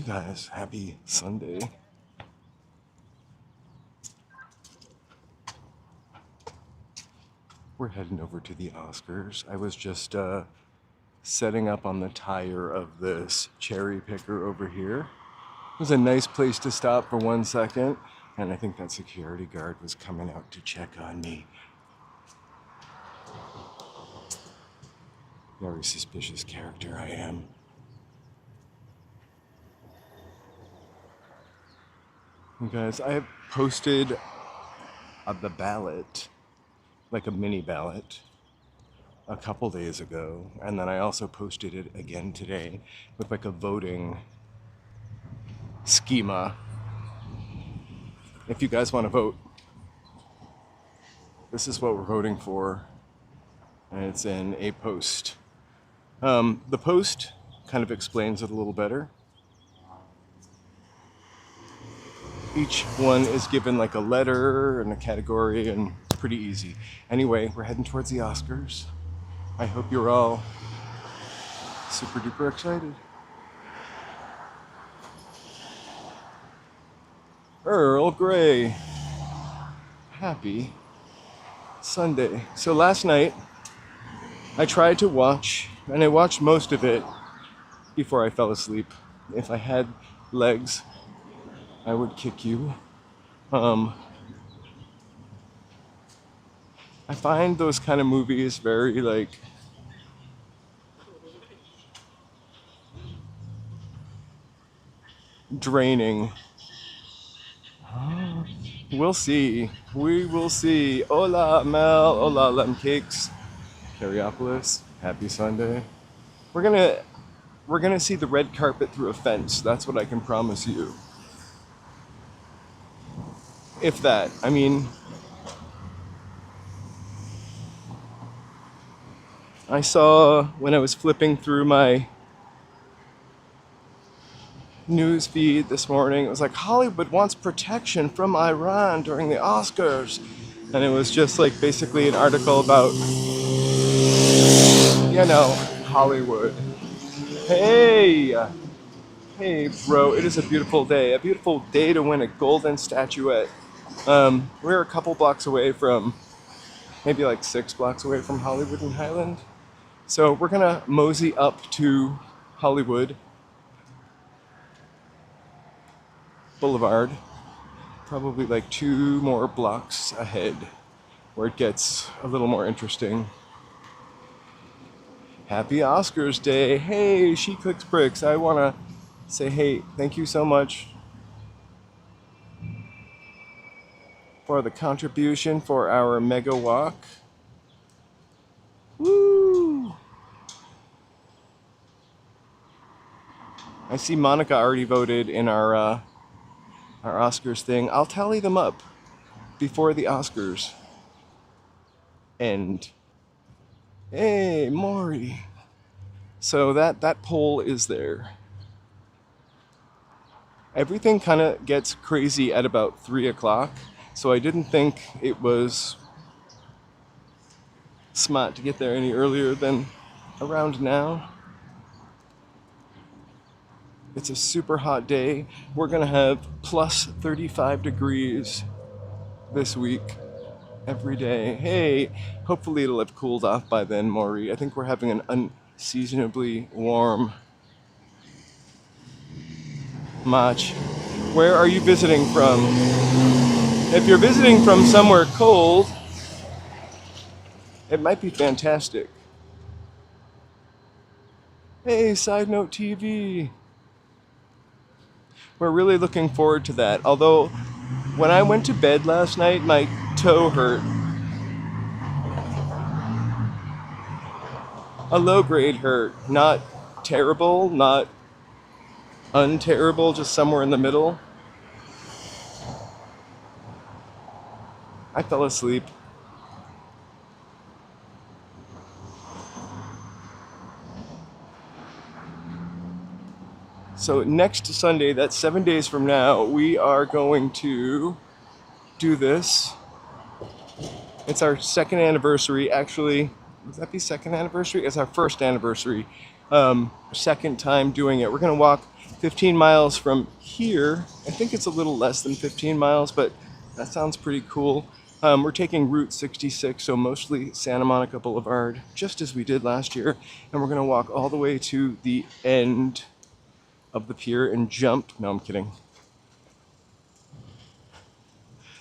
you guys, happy Sunday. We're heading over to the Oscars. I was just setting up on the tire of this cherry picker over here. It was a nice place to stop for 1 second, and I think that security guard was coming out to check on me. Very suspicious character I am. You guys, I have posted the ballot, like a mini ballot, a couple days ago, and then I also posted it again today with like a voting schema. If you guys want to vote, this is what we're voting for, and it's in a post. The post kind of explains it a little better. Each one is given like a letter and a category, and pretty easy. Anyway, we're heading towards the Oscars. I hope you're all super duper excited. Earl Grey. Happy Sunday. So last night, I tried to watch, and I watched most of it before I fell asleep. If I had legs, I would kick you. I find those kind of movies very like draining. We'll see. We will see. Hola, Mel. Hola, Lemon Cakes. Cariopolis. Happy Sunday. We're gonna see the red carpet through a fence. That's what I can promise you. If that. I mean, I saw when I was flipping through my news feed this morning, it was like Hollywood wants protection from Iran during the Oscars. And it was just like basically an article about, you know, Hollywood. Hey, bro, it is a beautiful day. A beautiful day to win a golden statuette. We're a couple blocks away from, maybe like 6 blocks away from Hollywood and Highland. So we're gonna mosey up to Hollywood Boulevard, probably like 2 more blocks ahead, where it gets a little more interesting. Happy Oscars Day. Hey, She Clicks Bricks. I wanna say, hey, thank you so much for the contribution for our mega walk. Woo! I see Monica already voted in our Oscars thing. I'll tally them up before the Oscars end. Hey, Maury. So that poll is there. Everything kind of gets crazy at about 3 o'clock, so I didn't think it was smart to get there any earlier than around now. It's a super hot day. We're gonna have plus 35 degrees this week, every day. Hey, hopefully it'll have cooled off by then, Maury. I think we're having an unseasonably warm March. Where are you visiting from? If you're visiting from somewhere cold, it might be fantastic. Hey, Side Note TV. We're really looking forward to that. Although, when I went to bed last night, my toe hurt. A low-grade hurt. Not terrible, not unterrible, just somewhere in the middle. I fell asleep. So next Sunday, that's 7 days from now, we are going to do this. It's our 2nd anniversary. Actually, would that be 2nd anniversary? It's our 1st anniversary. 2nd time doing it. We're gonna walk 15 miles from here. I think it's a little less than 15 miles, but that sounds pretty cool. We're taking Route 66, so mostly Santa Monica Boulevard, just as we did last year. And we're gonna walk all the way to the end of the pier and jump. No, I'm kidding.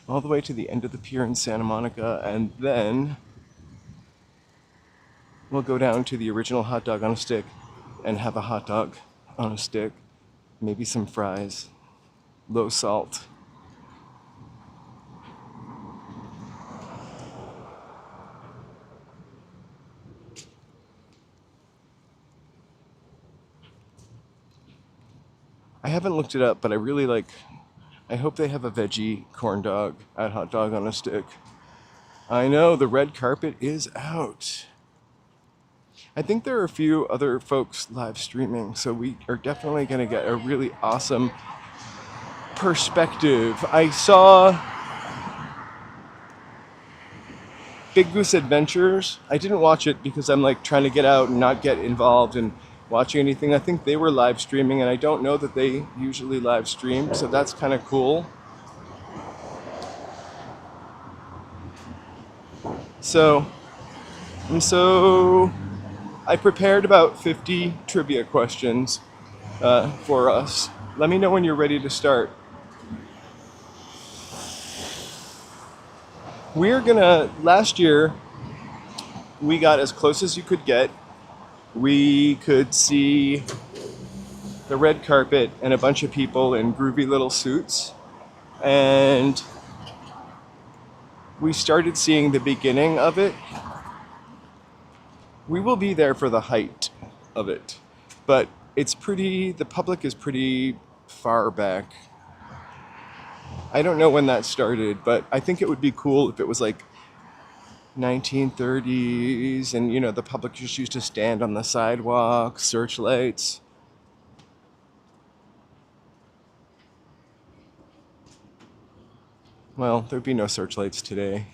All the way to the end of the pier in Santa Monica, and then we'll go down to the original hot dog on a stick and have a hot dog on a stick, maybe some fries, low salt. I haven't looked it up, but I hope they have a veggie corn dog at Hot Dog on a Stick. I know, the red carpet is out. I think there are a few other folks live streaming, so we are definitely going to get a really awesome perspective. I saw Big Goose Adventures. I didn't watch it because I'm trying to get out and not get involved in watching anything. I think they were live streaming, and I don't know that they usually live stream, so that's kind of cool. So I prepared about 50 trivia questions for us. Let me know when you're ready to start. Last year, we got as close as you could get. We could see the red carpet and a bunch of people in groovy little suits. And we started seeing the beginning of it. We will be there for the height of it. But the public is pretty far back. I don't know when that started, but I think it would be cool if it was 1930s, and the public just used to stand on the sidewalk, searchlights. Well, there'd be no searchlights today.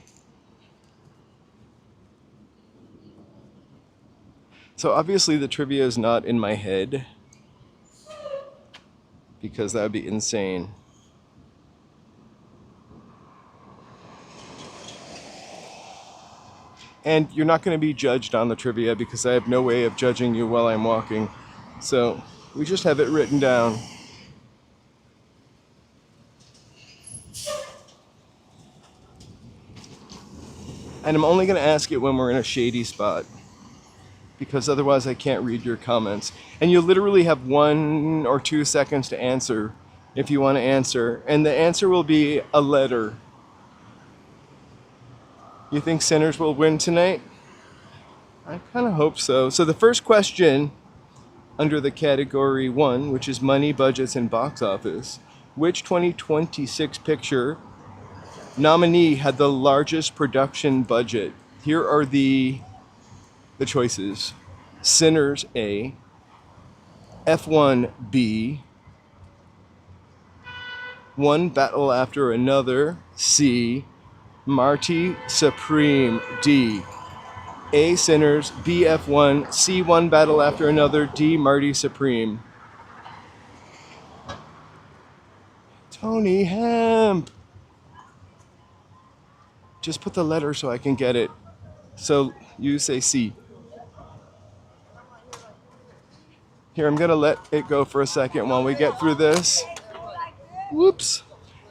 So obviously the trivia is not in my head, because that would be insane. And you're not going to be judged on the trivia because I have no way of judging you while I'm walking. So we just have it written down. And I'm only going to ask it when we're in a shady spot, because otherwise I can't read your comments. And you literally have 1 or 2 seconds to answer if you want to answer. And the answer will be a letter. You think Sinners will win tonight? I kind of hope so. So the first question under the category 1, which is money, budgets, and box office, which 2026 picture nominee had the largest production budget? Here are the choices. Sinners A, F1 B, One Battle After Another C, Marty Supreme D. A, Sinners, B, F1, C, One Battle After Another, D, Marty Supreme. Tony Hemp. Just put the letter so I can get it. So you say C. Here, I'm going to let it go for a second while we get through this. Whoops.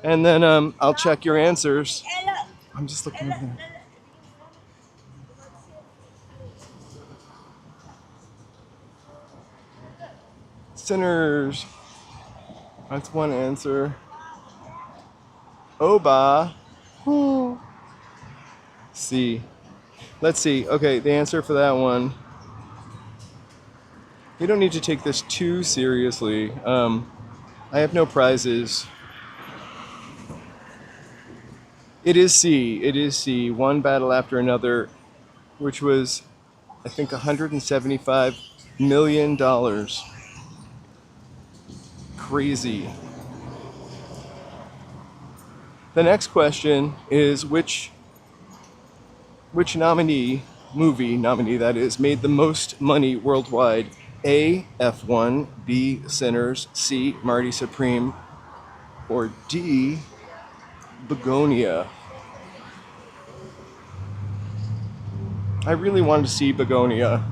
And then I'll check your answers. I'm just looking at them. Sinners. That's one answer. Oba. C. Let's see. Okay, the answer for that one. You don't need to take this too seriously. I have no prizes. It is C. It is C. One Battle After Another, which was, I think, $175 million. Crazy. The next question is which movie nominee that is, made the most money worldwide A, F1, B, Sinners, C, Marty Supreme, or D, Begonia? I really wanted to see Begonia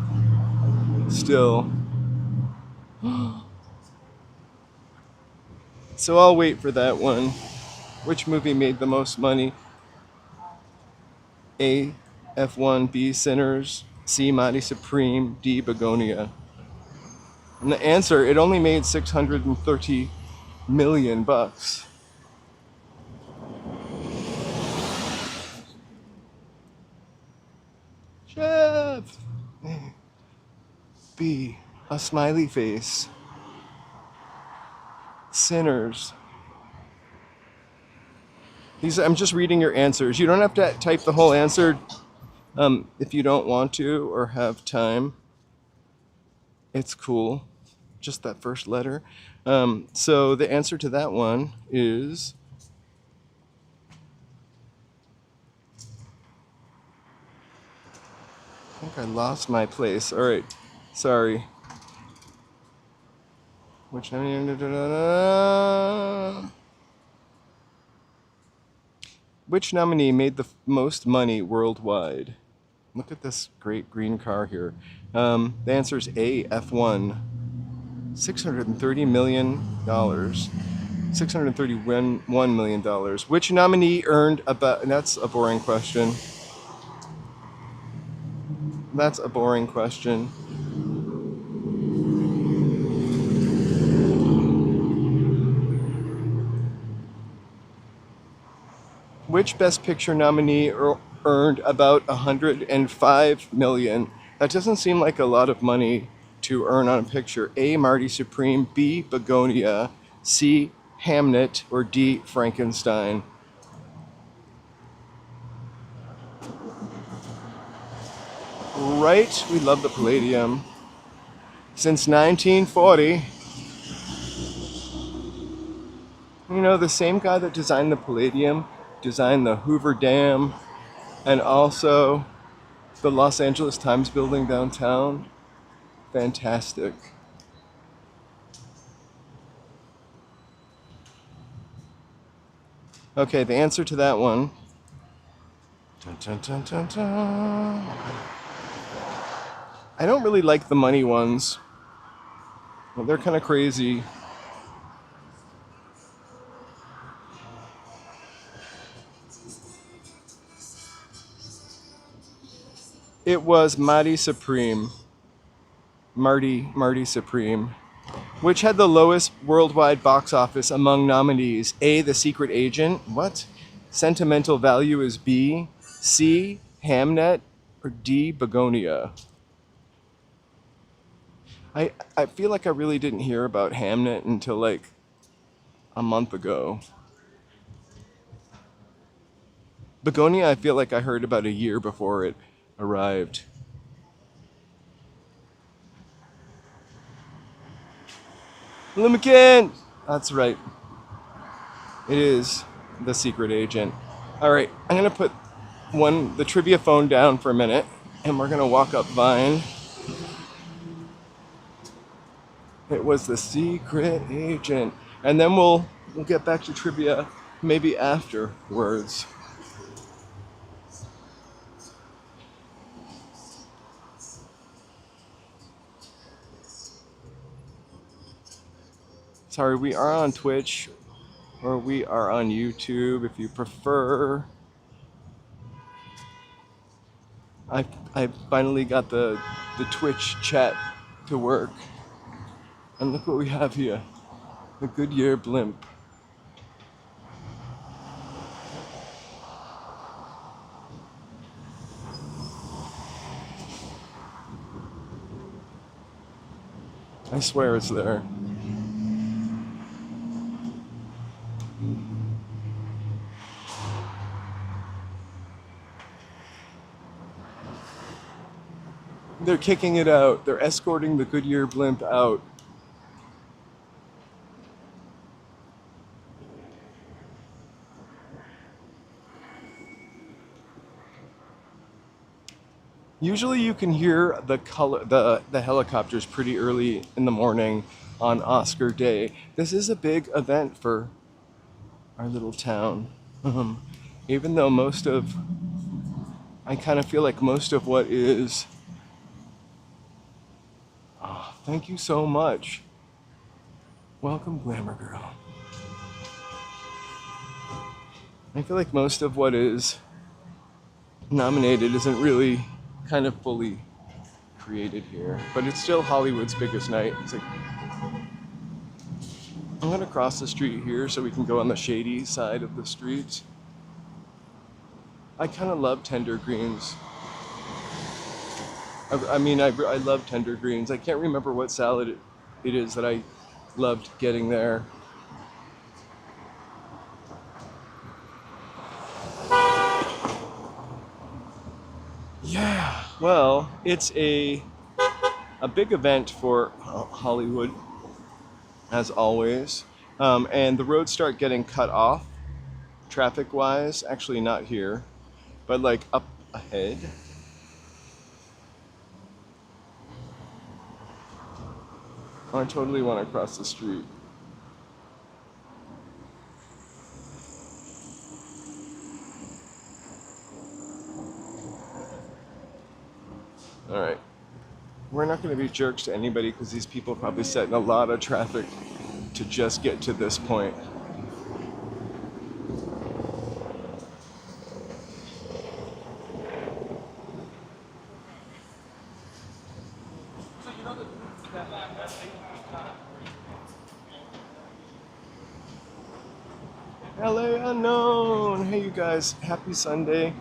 still. So I'll wait for that one. Which movie made the most money? A, F1, B, Sinners, C, Mighty Supreme, D, Begonia. And the answer, it only made 630 million bucks. Chef! B, a smiley face. Sinners. I'm just reading your answers. You don't have to type the whole answer if you don't want to or have time. It's cool. Just that first letter. So the answer to that one is I think I lost my place. All right. Sorry. Which nominee made the most money worldwide? Look at this great green car here. The answer is A, F1. $630 million. $631 million. Which nominee earned about... That's a boring question. That's a boring question. Which Best Picture nominee earned about $105 million? That doesn't seem like a lot of money to earn on a picture. A, Marty Supreme, B, Begonia, C, Hamnet, or D, Frankenstein? Right, we love the Palladium. Since 1940. You know, the same guy that designed the Palladium designed the Hoover Dam and also the Los Angeles Times building downtown. Fantastic. Okay, the answer to that one. Dun, dun, dun, dun, dun. I don't really like the money ones. Well, they're kind of crazy. It was Marty Supreme. Marty Supreme. Which had the lowest worldwide box office among nominees? A, The Secret Agent. What? Sentimental Value is B. C, Hamnet, or D, Begonia? I feel like I really didn't hear about Hamnet until like a month ago. Begonia, I feel like I heard about a year before it arrived. Lumikin! That's right. It is The Secret Agent. All right, I'm gonna put the trivia phone down for a minute, and we're gonna walk up Vine. It was The Secret Agent, and then we'll get back to trivia maybe afterwards. Sorry, we are on Twitch, or we are on YouTube if you prefer. I finally got the Twitch chat to work. And look what we have here. The Goodyear blimp. I swear it's there. They're kicking it out. They're escorting the Goodyear blimp out. Usually you can hear the helicopters pretty early in the morning on Oscar Day. This is a big event for our little town. Um, Even though I kind of feel like most of what is, oh, thank you so much. Welcome, Glamour Girl. I feel like most of what is nominated isn't really kind of fully created here, but it's still Hollywood's biggest night. It's like, I'm gonna cross the street here so we can go on the Shady side of the street. I kind of love tender greens. I love tender greens. I can't remember what salad it is that I loved getting there. Yeah, well, it's a big event for Hollywood, as always. And the roads start getting cut off traffic-wise. Actually, not here, but like up ahead. I totally want to cross the street. All right. We're not going to be jerks to anybody because these people probably set in a lot of traffic to just get to this point. LA Unknown! Hey you guys, happy Sunday.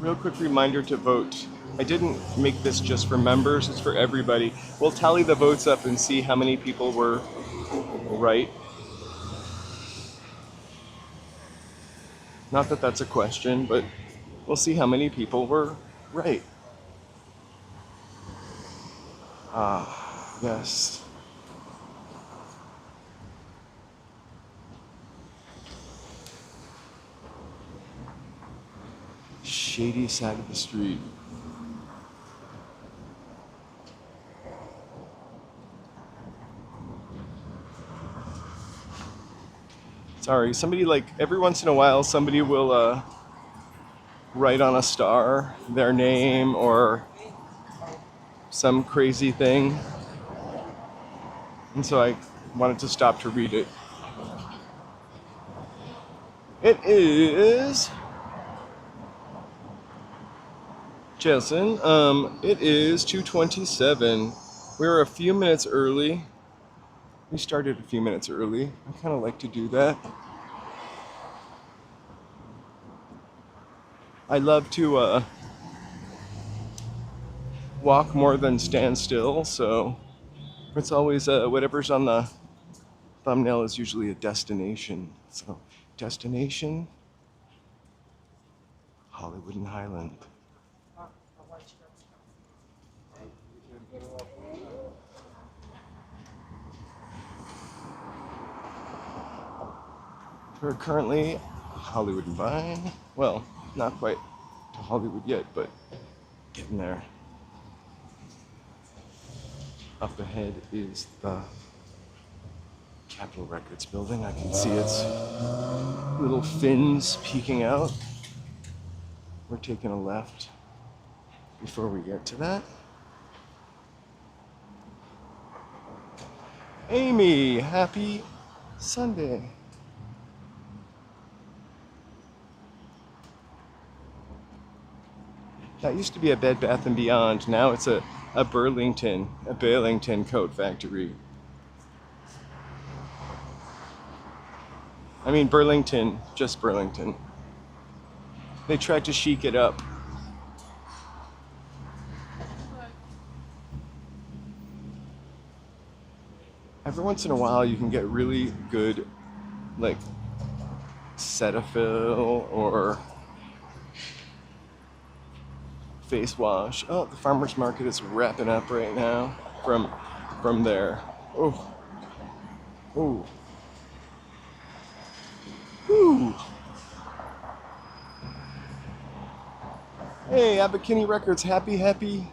Real quick reminder to vote. I didn't make this just for members, it's for everybody. We'll tally the votes up and see how many people were right. Not that that's a question, but we'll see how many people were right. Ah, yes. Shady side of the street. Sorry, somebody like every once in a while somebody will write on a star their name or some crazy thing. And so I wanted to stop to read it. It is Jason, it is 2:27. We're a few minutes early. We started a few minutes early. I kind of like to do that. I love to walk more than stand still, so it's always whatever's on the thumbnail is usually a destination. So, destination, Hollywood and Highland. We're currently Hollywood and Vine. Well, not quite to Hollywood yet, but getting there. Up ahead is the Capitol Records building. I can see its little fins peeking out. We're taking a left before we get to that. Amy, happy Sunday. That used to be a Bed Bath & Beyond. Now it's a Burlington coat factory. I mean Burlington, just Burlington. They tried to chic it up. Every once in a while you can get really good, like, Cetaphil or face wash. Oh, the farmer's market is wrapping up right now from there. Oh. Oh. Whew. Hey, Abercrombie Records, happy.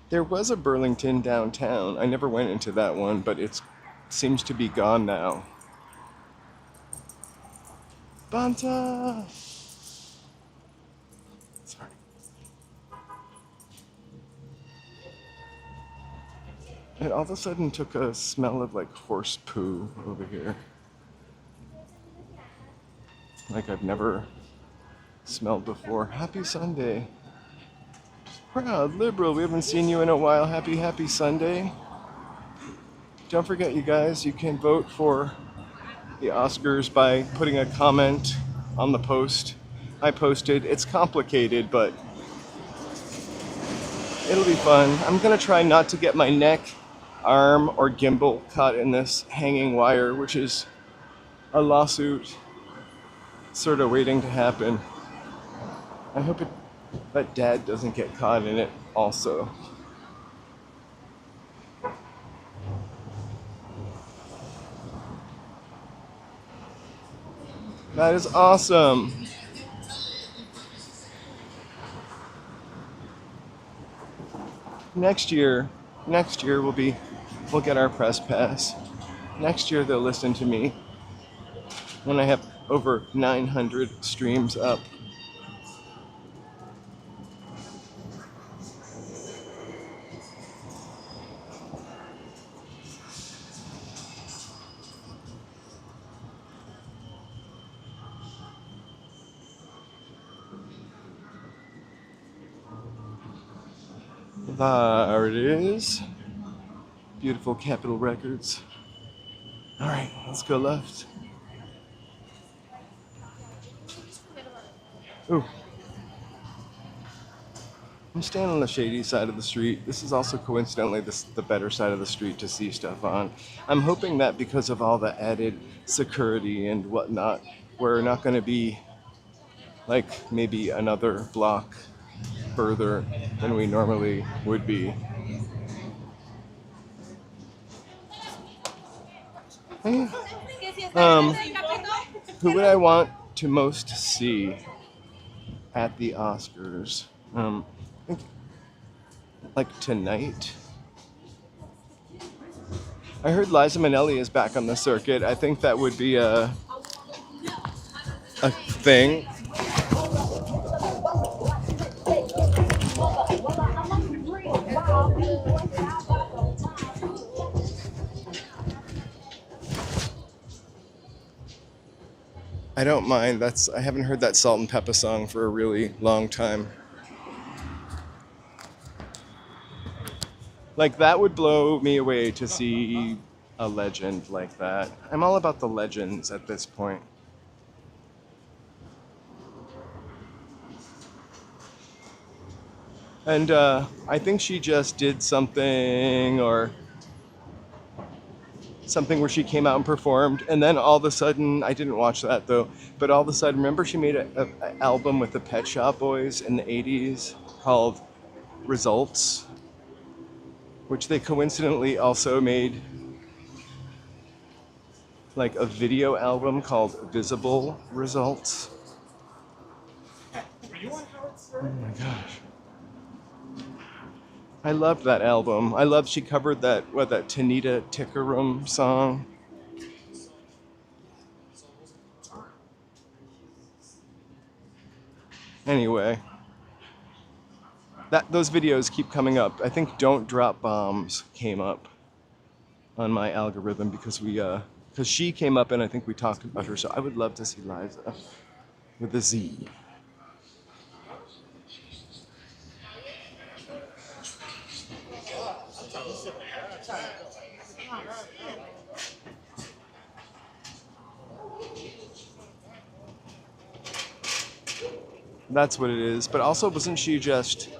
There was a Burlington downtown. I never went into that one, but it seems to be gone now. Banta! Sorry. It all of a sudden took a smell of like horse poo over here. Like I've never smelled before. Happy Sunday. Proud liberal, we haven't seen you in a while. Happy Sunday. Don't forget, you guys, you can vote for the Oscars by putting a comment on the post I posted. It's complicated, but it'll be fun. I'm gonna try not to get my neck, arm, or gimbal caught in this hanging wire, which is a lawsuit sort of waiting to happen. I hope that Dad doesn't get caught in it also. That is awesome. Next year we'll get our press pass. Next year they'll listen to me when I have over 900 streams up. There it is. Beautiful Capitol Records. All right, let's go left. Ooh. I'm staying on the shady side of the street. This is also coincidentally the better side of the street to see stuff on. I'm hoping that because of all the added security and whatnot, we're not going to be like maybe another block further than we normally would be. Who would I want to most see at the Oscars? I think like tonight. I heard Liza Minnelli is back on the circuit. I think that would be a thing. I don't mind. I haven't heard that Salt and Pepper song for a really long time. Like that would blow me away to see a legend like that. I'm all about the legends at this point. And I think she just did something where she came out and performed, and then all of a sudden, I didn't watch that though, but all of a sudden, remember she made an album with the Pet Shop Boys in the 80s called Results, which they coincidentally also made like a video album called Visible Results. Oh my gosh. I loved that album. I loved she covered that Tanita Tikaram song. Anyway, those videos keep coming up. I think Don't Drop Bombs came up on my algorithm because she came up and I think we talked about her. So I would love to see Liza with a Z. That's what it is. But also, wasn't she just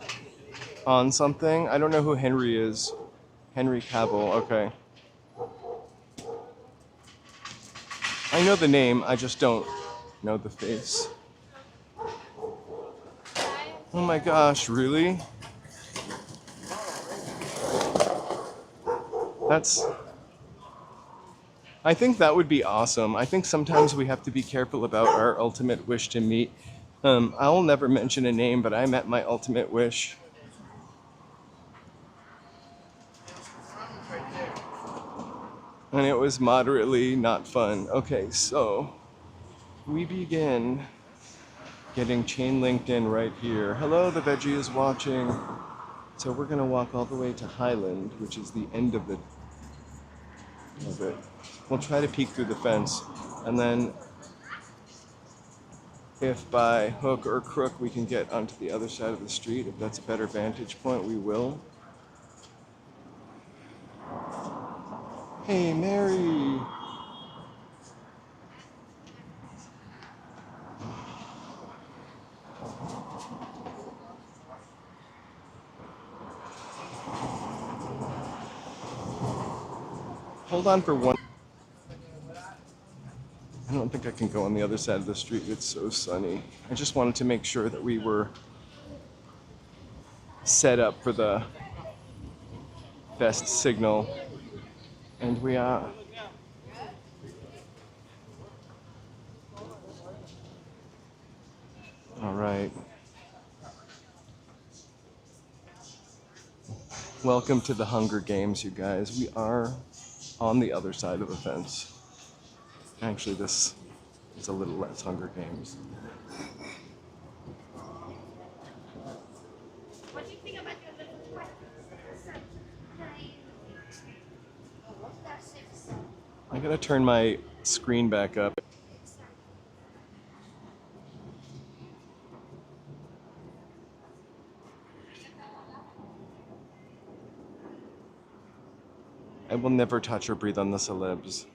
on something? I don't know who Henry is. Henry Cavill, okay. I know the name, I just don't know the face. Oh my gosh, really? I think that would be awesome. I think sometimes we have to be careful about our ultimate wish to meet. I'll never mention a name, but I met my ultimate wish, and it was moderately not fun. Okay, so we begin getting chain linked in right here. Hello, the veggie is watching. So we're gonna walk all the way to Highland, which is the end of it. We'll try to peek through the fence, and then if by hook or crook we can get onto the other side of the street, if that's a better vantage point, we will. Hey, Mary! Hold on for one. I don't think I can go on the other side of the street. It's so sunny. I just wanted to make sure that we were set up for the best signal. And we are. All right. Welcome to the Hunger Games, you guys. We are on the other side of the fence. Actually, this is a little less Hunger Games. What do you think about your little question? I gotta turn my screen back up. I will never touch or breathe on the celebs.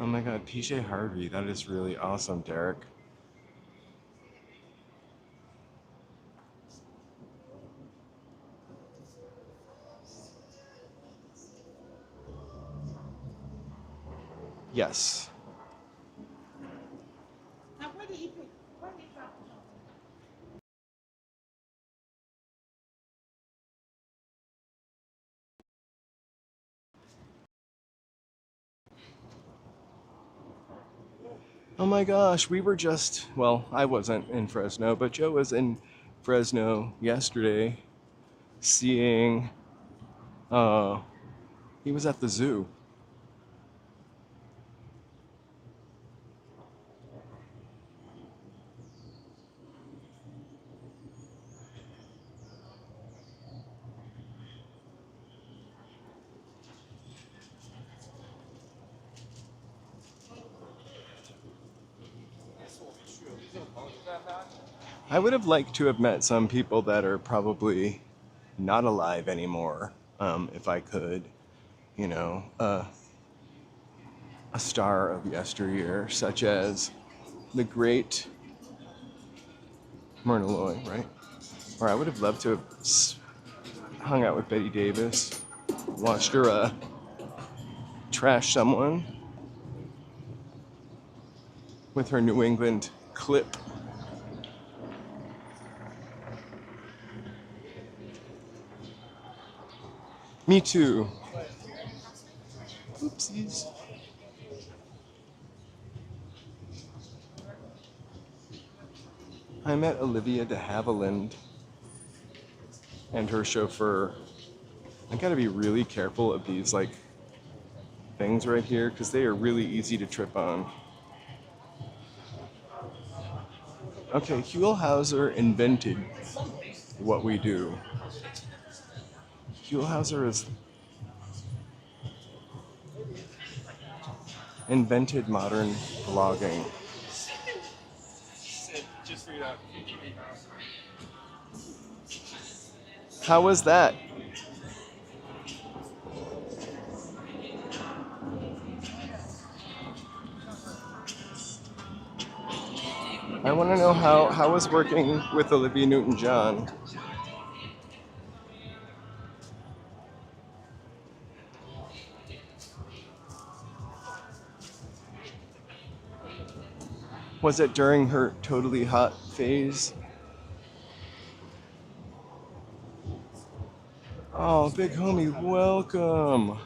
Oh my god, PJ Harvey, that is really awesome, Derek. Yes. Now, where did he put? Where did he drop it? Oh my gosh, we were just, well, I wasn't in Fresno, but Joe was in Fresno yesterday seeing, he was at the zoo. I would have liked to have met some people that are probably not alive anymore, if I could. You know, a star of yesteryear, such as the great Myrna Loy, right? Or I would have loved to have hung out with Betty Davis, watched her trash someone with her New England clip. Me too. Oopsies. I met Olivia de Havilland and her chauffeur. I gotta be really careful of these like things right here because they are really easy to trip on. Okay, Huelhauser invented what we do. Huelhauser is invented modern vlogging. How was that? I want to know how was working with Olivia Newton-John. Was it during her totally hot phase? Oh, big homie, welcome.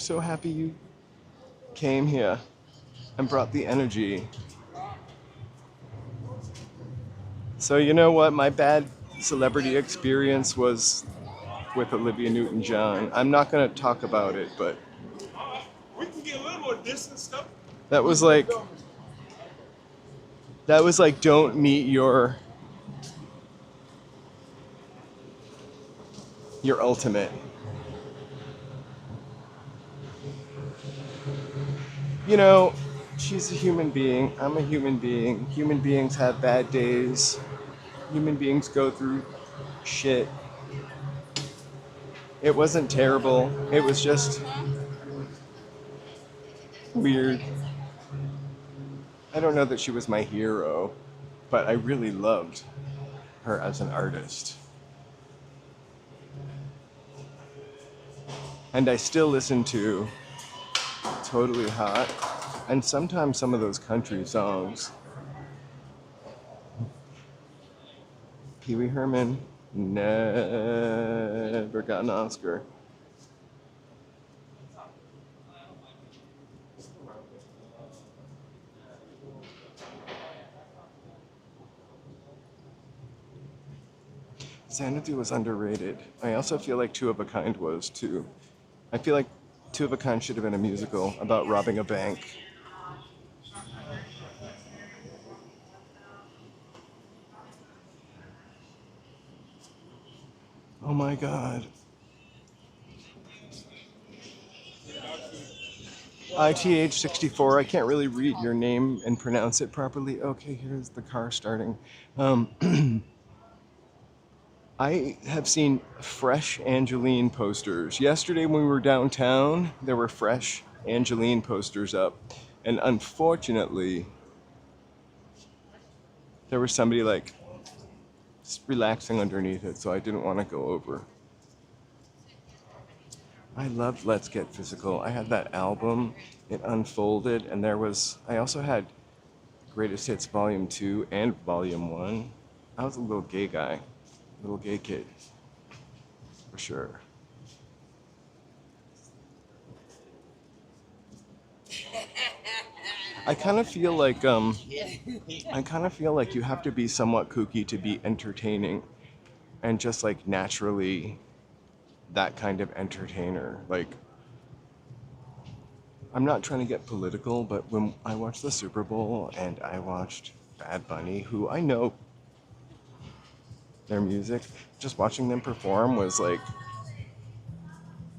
so happy you came here and brought the energy. So you know what? My bad celebrity experience was with Olivia Newton-John. I'm not gonna talk about it, but We can get a little more distance stuff. that was like don't meet your ultimate. You know, she's a human being. I'm a human being. Human beings have bad days. Human beings go through shit. It wasn't terrible. It was just weird. I don't know that she was my hero, but I really loved her as an artist. And I still listen to Totally Hot and sometimes some of those country songs. Pee Wee Herman never got an Oscar. Xanadu was underrated. I also feel like Two of a Kind was too. I feel like Two of a Kind should have been a musical about robbing a bank. Oh my god. ITH64, I can't really read your name and pronounce it properly. Okay, here's the car starting. I have seen fresh Angeline posters. Yesterday when we were downtown, there were fresh Angeline posters up. And unfortunately, there was somebody like just relaxing underneath it, so I didn't want to go over. I loved Let's Get Physical. I had that album, it unfolded, and I also had Greatest Hits Volume 2 and Volume 1. I was a little gay guy, little gay kid, for sure. I kind of feel like you have to be somewhat kooky to be entertaining, and just like naturally that kind of entertainer. Like, I'm not trying to get political, but when I watched the Super Bowl and I watched Bad Bunny, who I know their music, just watching them perform was like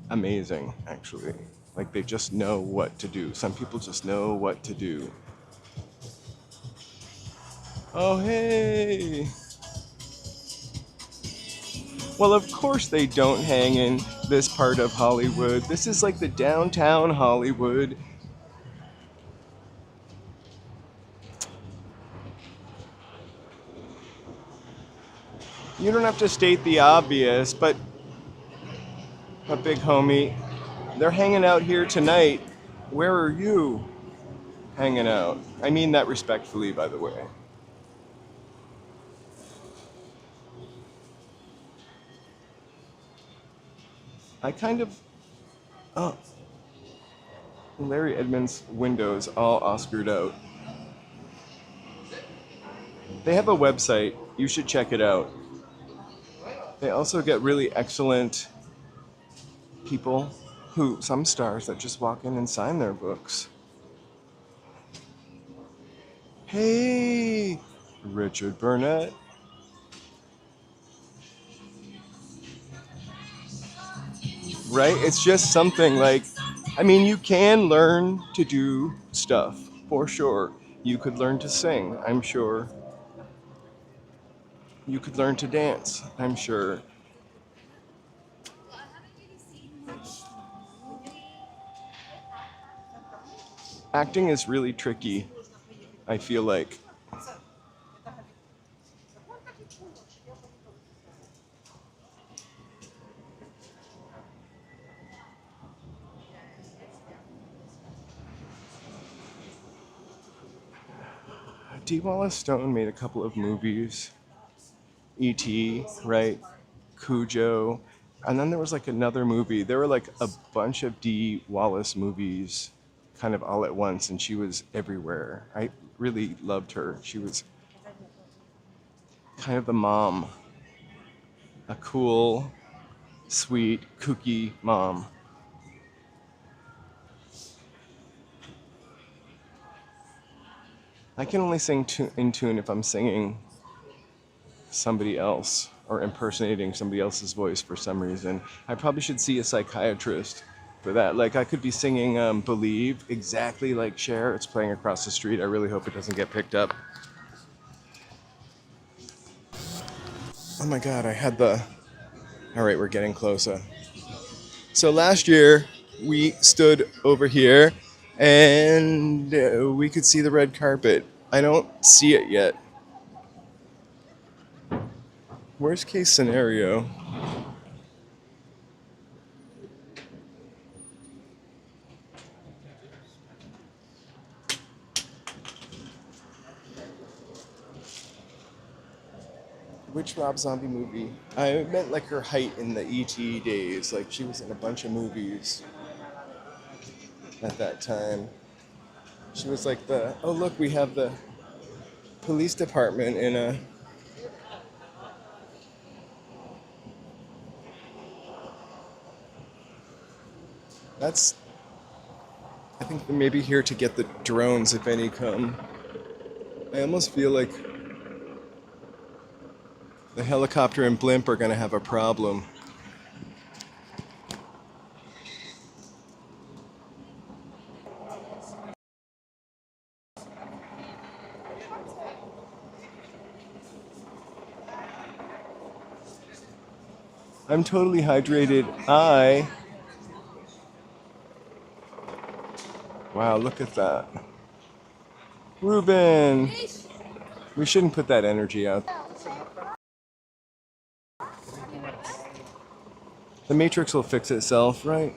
amazing, actually. Like, they just know what to do. Some people just know what to do. Oh, hey! Well, of course they don't hang in this part of Hollywood. This is like the downtown Hollywood. You don't have to state the obvious, but big homie, they're hanging out here tonight. Where are you hanging out? I mean that respectfully, by the way. I kind of... Oh. Larry Edmonds' windows all Oscared out. They have a website. You should check it out. They also get really excellent people some stars that just walk in and sign their books. Hey, Richard Burnett. Right? It's just something like, I mean, you can learn to do stuff, for sure. You could learn to sing, I'm sure. You could learn to dance, I'm sure. Acting is really tricky, I feel like. D. Wallace Stone made a couple of movies. E.T., right? Cujo. And then there was like another movie. There were like a bunch of Dee Wallace movies kind of all at once, and she was everywhere. I really loved her. She was kind of the mom, a cool, sweet, kooky mom. I can only sing in tune if I'm singing somebody else or impersonating somebody else's voice for some reason. I probably should see a psychiatrist for that. Like I could be singing Believe exactly like Cher. It's playing across the street. I really hope it doesn't get picked up. Oh my God, I had the... All right, we're getting closer. So last year we stood over here and we could see the red carpet. I don't see it yet. Worst case scenario. Which Rob Zombie movie? I meant like her height in the E.T. days. Like she was in a bunch of movies at that time. She was like the... Oh look, we have the police department in a... That's... I think they're maybe here to get the drones if any come. I almost feel like the helicopter and blimp are gonna have a problem. I'm totally hydrated. Wow, look at that. Ruben! We shouldn't put that energy out. The Matrix will fix itself, right?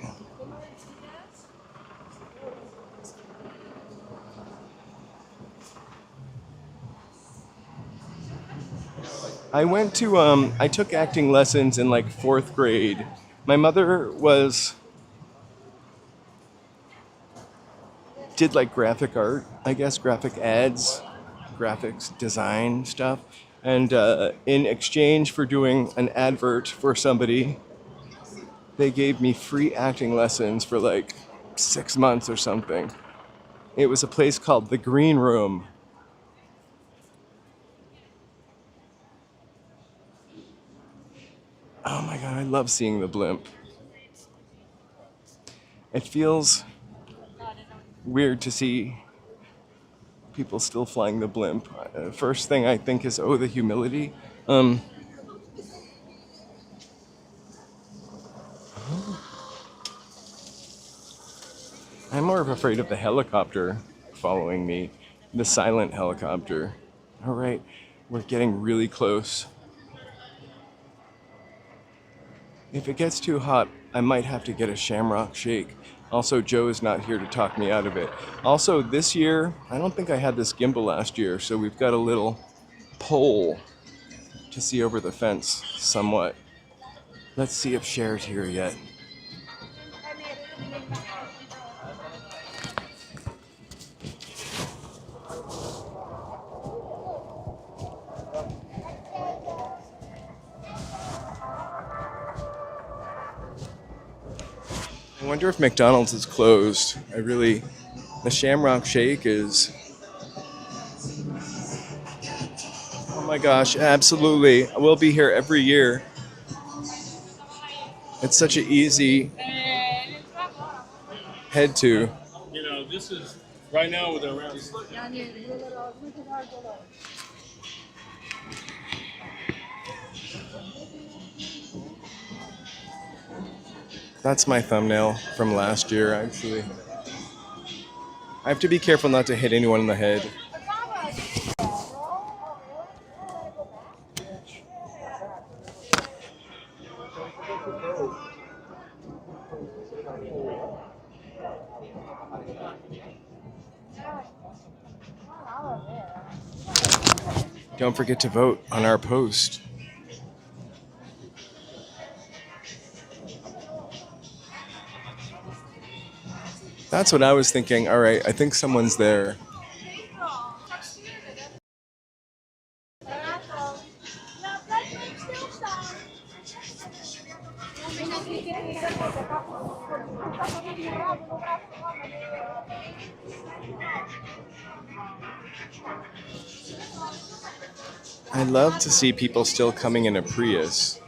I took acting lessons in like 4th grade. My mother did like graphic art, I guess, graphic ads, graphics design stuff. And in exchange for doing an advert for somebody, they gave me free acting lessons for like 6 months or something. It was a place called the Green Room. Oh my God, I love seeing the blimp. It feels weird to see people still flying the blimp. First thing I think is, oh, the humility. I'm more afraid of the helicopter following me, the silent helicopter. All right, we're getting really close. If it gets too hot, I might have to get a Shamrock Shake. Also, Joe is not here to talk me out of it. Also, this year, I don't think I had this gimbal last year, so we've got a little pole to see over the fence somewhat. Let's see if Cher's here yet. I wonder if McDonald's is closed. The Shamrock Shake is... Oh my gosh, absolutely. We'll be here every year. It's such an easy head to. You know, this is right now with around. That's my thumbnail from last year, actually. I have to be careful not to hit anyone in the head. Don't forget to vote on our post. That's what I was thinking. All right, I think someone's there. I love to see people still coming in a Prius.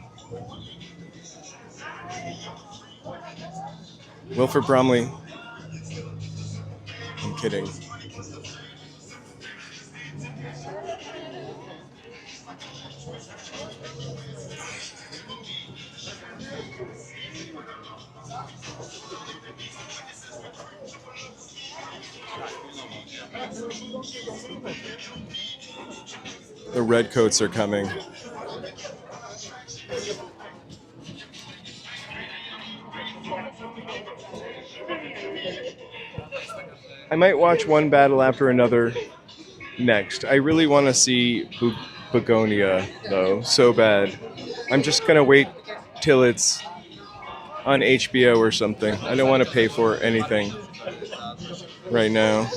Wilford Bromley. I'm kidding. The redcoats are coming. I might watch one battle after another next. I really want to see Begonia, though, so bad. I'm just going to wait till it's on HBO or something. I don't want to pay for anything right now.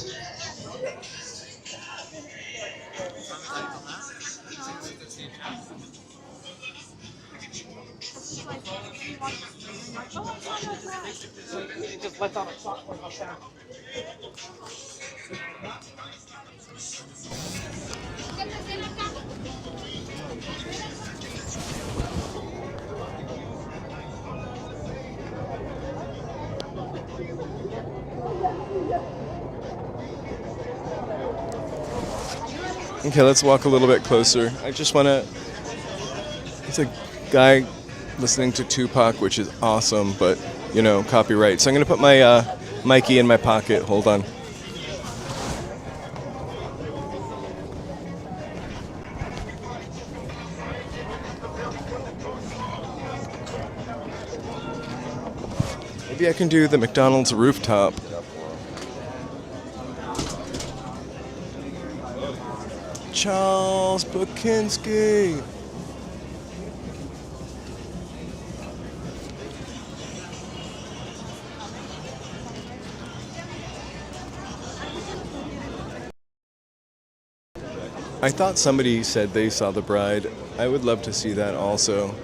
Okay, let's walk a little bit closer. I just want to... It's a guy listening to Tupac, which is awesome, but, you know, copyright. So I'm going to put my Mikey in my pocket. Hold on. Maybe I can do the McDonald's rooftop. Charles Bukinski. I thought somebody said they saw the bride. I would love to see that also.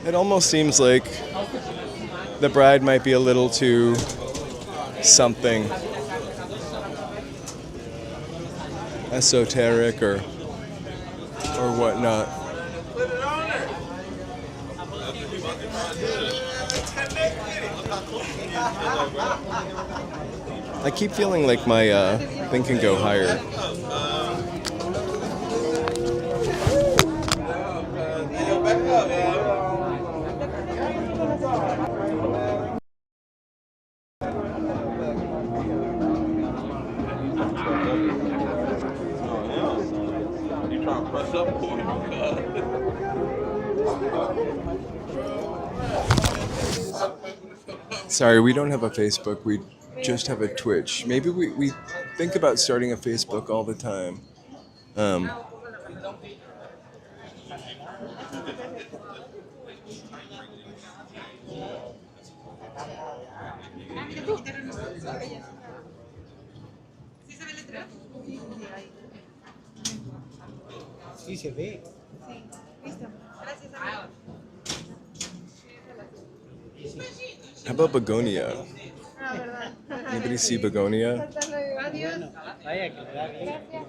It almost seems like the bride might be a little too something esoteric or whatnot. I keep feeling like my thing can go higher. Sorry, we don't have a Facebook. We just have a Twitch. Maybe we think about starting a Facebook all the time. Sí se ve. How about Begonia? Anybody see Begonia? Vaya que le da bien.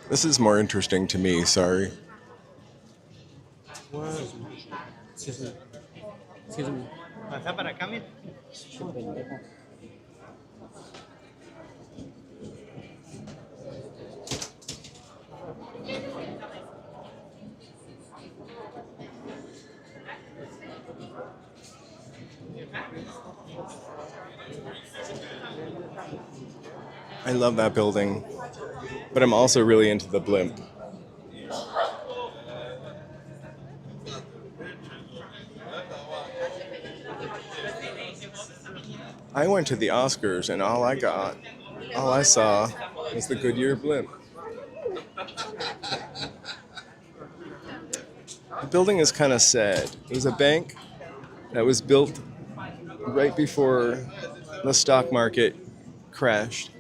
This is more interesting to me, sorry. Pasa para acá, mira. I love that building, but I'm also really into the blimp. I went to the Oscars and all I saw was the Goodyear blimp. The building is kind of sad. It was a bank that was built right before the stock market crashed.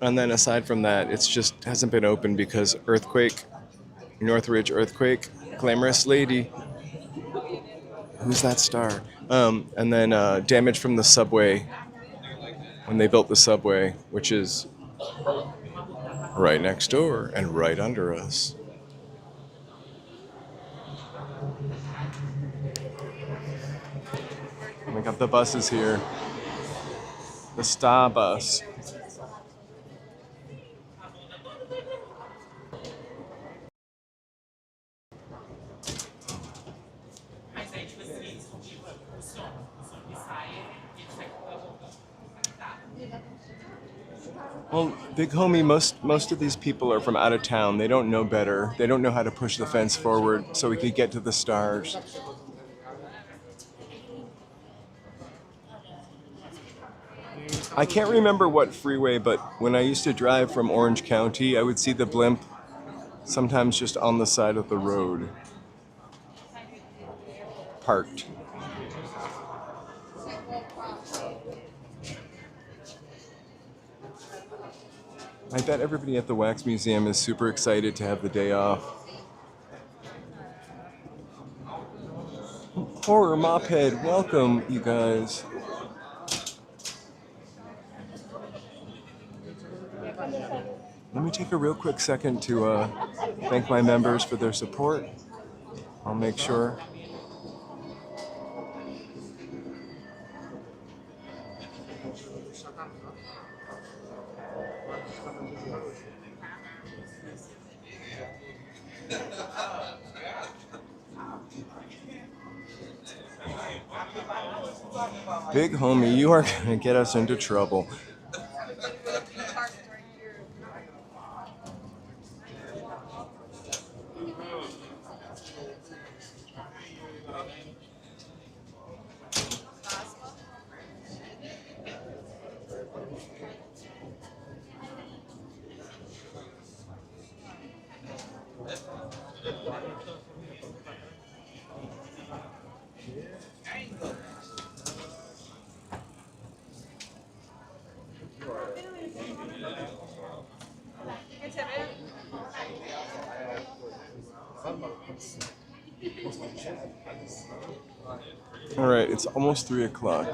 And then aside from that, it's just hasn't been open because earthquake, Northridge earthquake, glamorous lady. Who's that star? And then damage from the subway when they built the subway, which is right next door and right under us. We got the buses here. The Star Bus. Well, big homie, most of these people are from out of town. They don't know better. They don't know how to push the fence forward so we could get to the stars. I can't remember what freeway, but when I used to drive from Orange County, I would see the blimp sometimes just on the side of the road, parked. I bet everybody at the Wax Museum is super excited to have the day off. Horror Mophead, welcome, you guys. Let me take a real quick second to thank my members for their support. I'll make sure. Big homie, you are gonna get us into trouble. All right, it's almost 3 o'clock.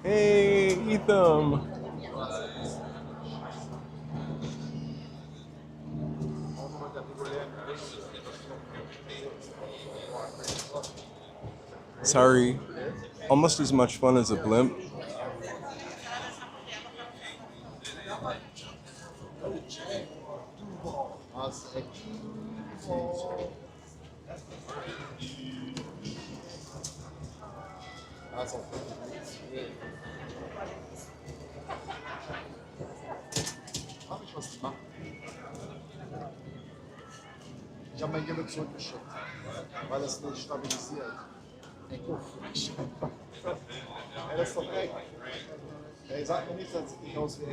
Hey, Etham. Sorry, almost as much fun as a blimp. Ich habe mein Geld zurückgeschickt, weil es nicht stabilisiert. Eco-Fresh. Ey, das ist doch echt. Ey, sag mir nicht, dass ich nicht aus wie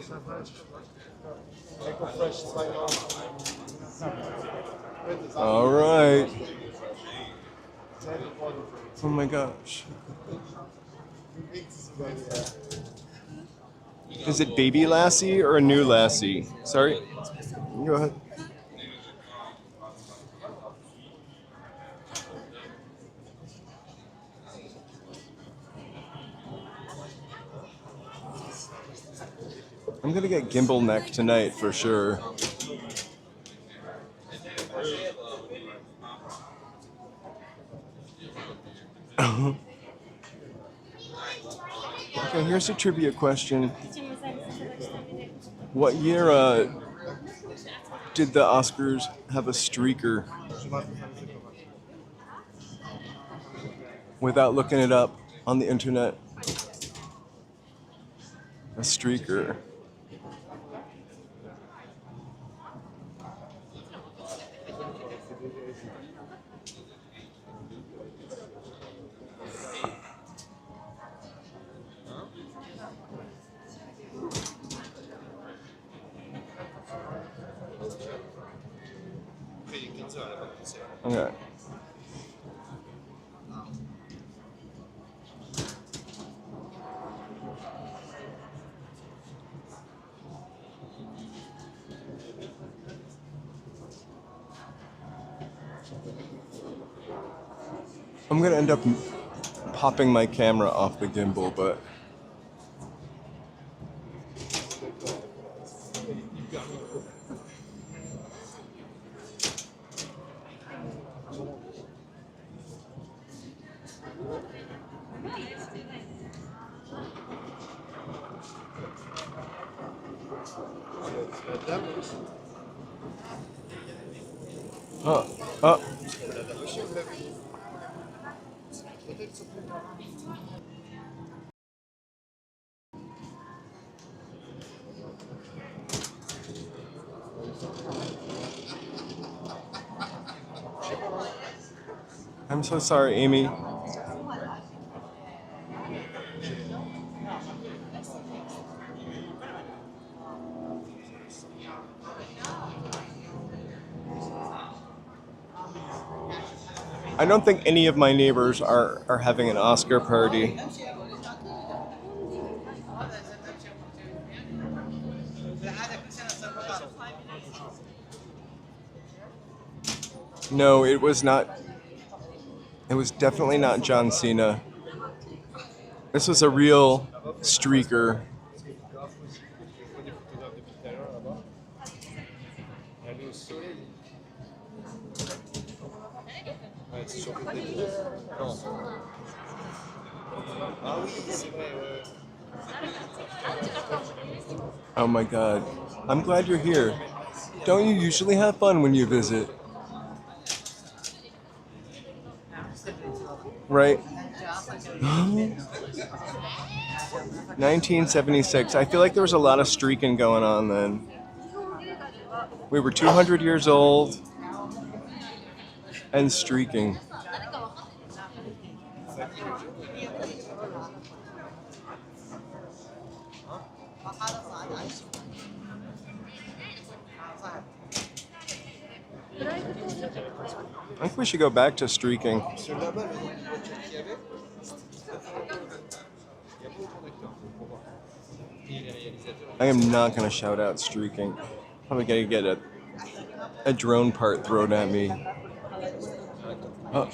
Eco-Fresh 2 Jahre. All right. Oh my gosh. Is it baby lassie or a new lassie? Sorry. Go ahead. I'm gonna get gimbal neck tonight for sure. Okay, here's a trivia question. What year did the Oscars have a streaker? Without looking it up on the internet. A streaker. Okay. I'm gonna end up popping my camera off the gimbal, but oh. I'm so sorry, Amy. I don't think any of my neighbors are having an Oscar party. No, it was not. It was definitely not John Cena. This was a real streaker. Oh my god. I'm glad you're here. Don't you usually have fun when you visit? Right? 1976. I feel like there was a lot of streaking going on then. We were 200 years old and streaking. I think we should go back to streaking. I am not going to shout out streaking. Probably going to get a drone part thrown at me. Oh.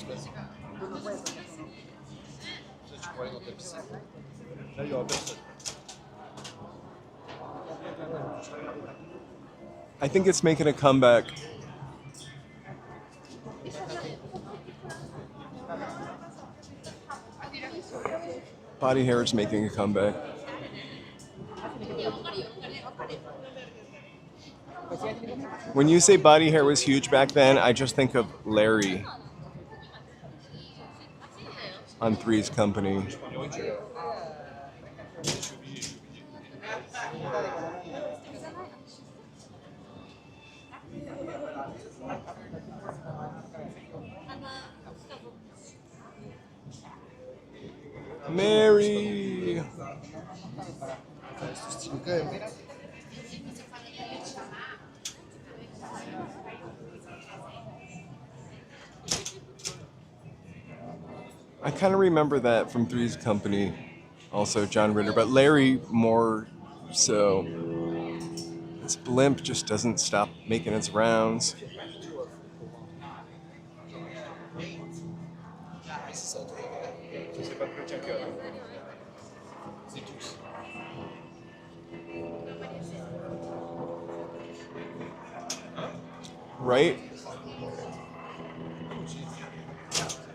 I think it's making a comeback. Body hair is making a comeback. When you say body hair was huge back then, I just think of Larry on Three's Company. Mary! I kind of remember that from Three's Company, also John Ritter, but Larry more so. This blimp just doesn't stop making its rounds. right?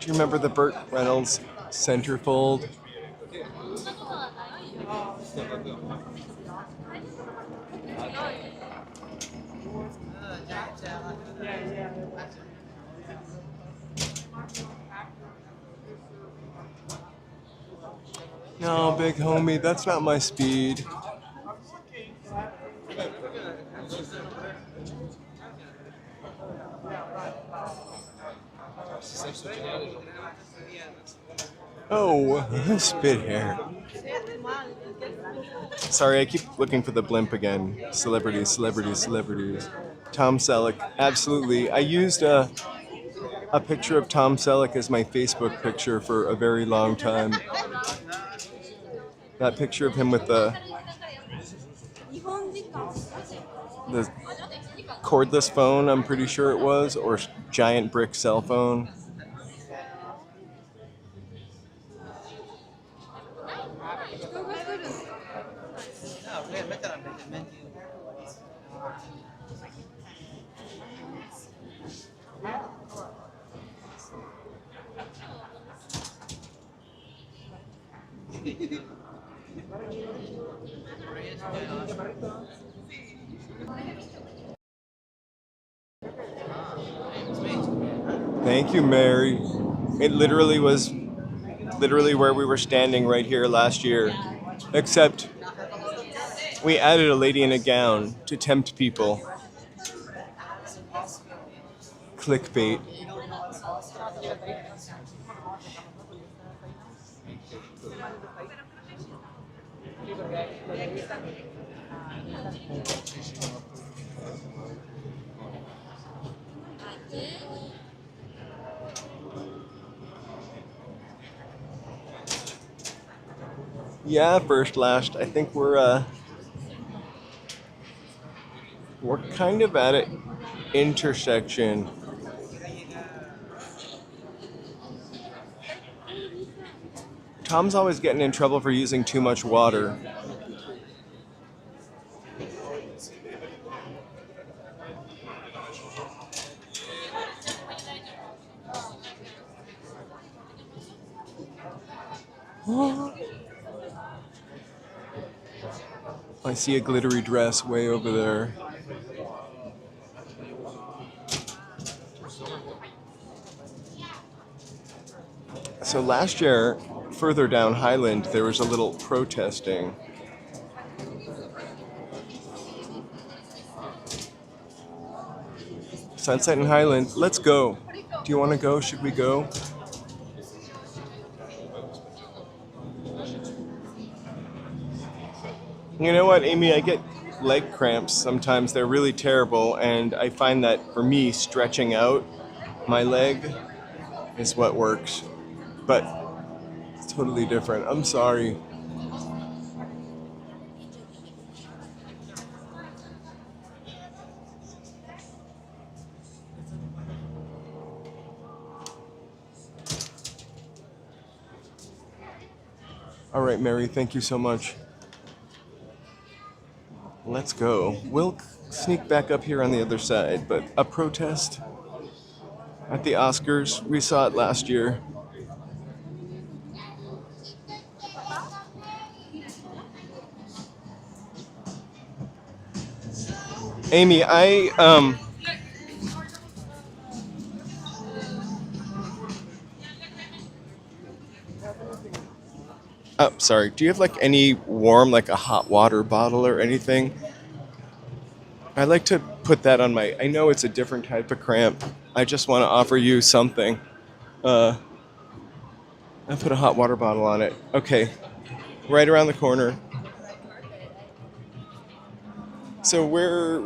Do you remember the Burt Reynolds centerfold? No, big homie, that's not my speed. Oh, spit hair. Sorry, I keep looking for the blimp again. Celebrities, celebrities, celebrities. Tom Selleck, absolutely. I used a picture of Tom Selleck as my Facebook picture for a very long time. That picture of him with the cordless phone, I'm pretty sure it was, or giant brick cell phone. Thank you, Mary. It literally was where we were standing right here last year, except we added a lady in a gown to tempt people. Clickbait. Yeah, first last. I think we're kind of at an intersection. Tom's always getting in trouble for using too much water. I see a glittery dress way over there. So last year, further down Highland, there was a little protesting. Sunset and Highland, let's go. Do you want to go? Should we go? You know what, Amy? I get leg cramps sometimes. They're really terrible, and I find that for me, stretching out my leg is what works. But it's totally different. I'm sorry. All right, Mary, thank you so much. Let's go. We'll sneak back up here on the other side, but a protest at the Oscars, we saw it last year. Amy, oh, sorry. Do you have like any warm, like a hot water bottle or anything? I like to put that on my, I know it's a different type of cramp. I just want to offer you something. I put a hot water bottle on it. Okay, right around the corner. So we're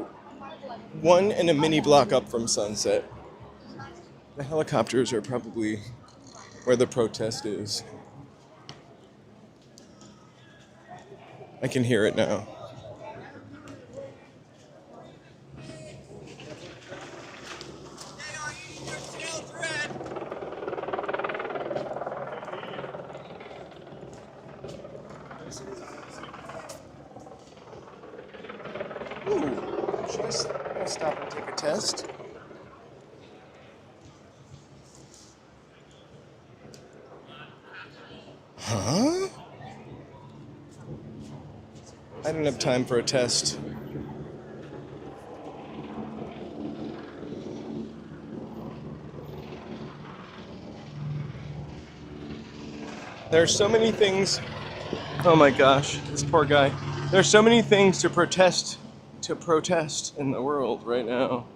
1 and a mini block up from Sunset. The helicopters are probably where the protest is. I can hear it now. Ooh, should I stop and take a test? Huh? I don't have time for a test. There's so many things. Oh my gosh, this poor guy. There's so many things to protest in the world right now.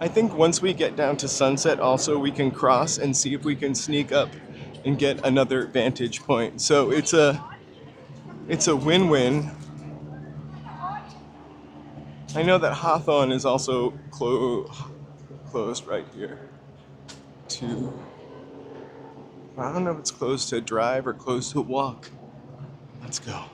I think once we get down to Sunset also we can cross and see if we can sneak up and get another vantage point. So it's a win-win. I know that Hawthorne is also closed right here to, I don't know if it's closed to drive or closed to walk. Let's go.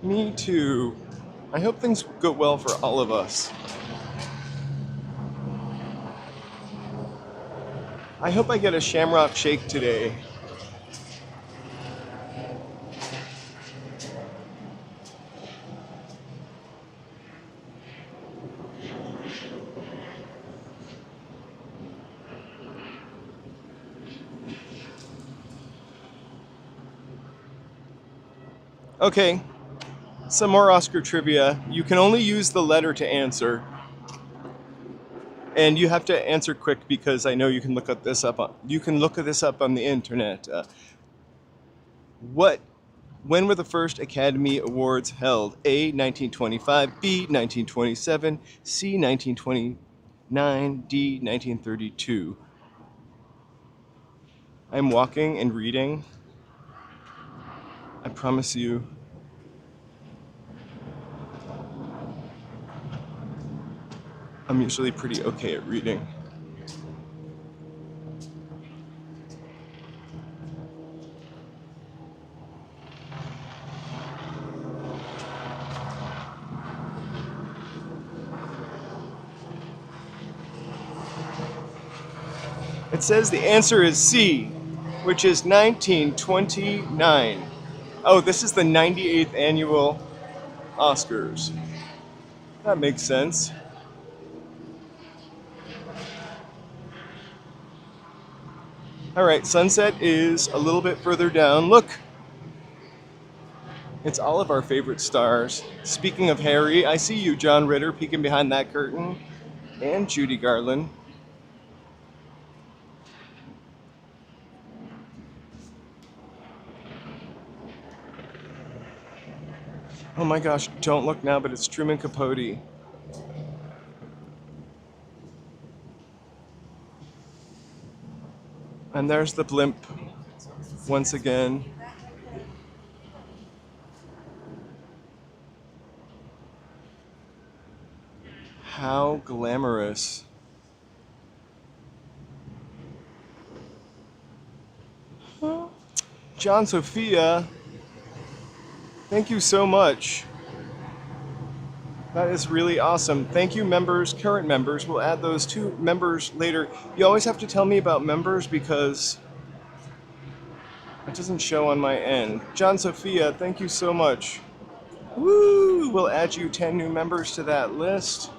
Me too. I hope things go well for all of us. I hope I get a Shamrock Shake today. Okay. Some more Oscar trivia. You can only use the letter to answer. And you have to answer quick because I know you can look this up on the internet. When were the first Academy Awards held? A, 1925, B, 1927, C, 1929, D, 1932. I'm walking and reading. I promise you. I'm usually pretty okay at reading. It says the answer is C, which is 1929. Oh, this is the 98th annual Oscars. That makes sense. All right, Sunset is a little bit further down. Look, it's all of our favorite stars. Speaking of Harry, I see you, John Ritter, peeking behind that curtain, and Judy Garland. Oh my gosh, don't look now, but it's Truman Capote. And there's the blimp once again. How glamorous. John Sophia, thank you so much. That is really awesome. Thank you, members, current members. We'll add those 2 members later. You always have to tell me about members because it doesn't show on my end. John Sophia, thank you so much. Woo! We'll add you 10 new members to that list.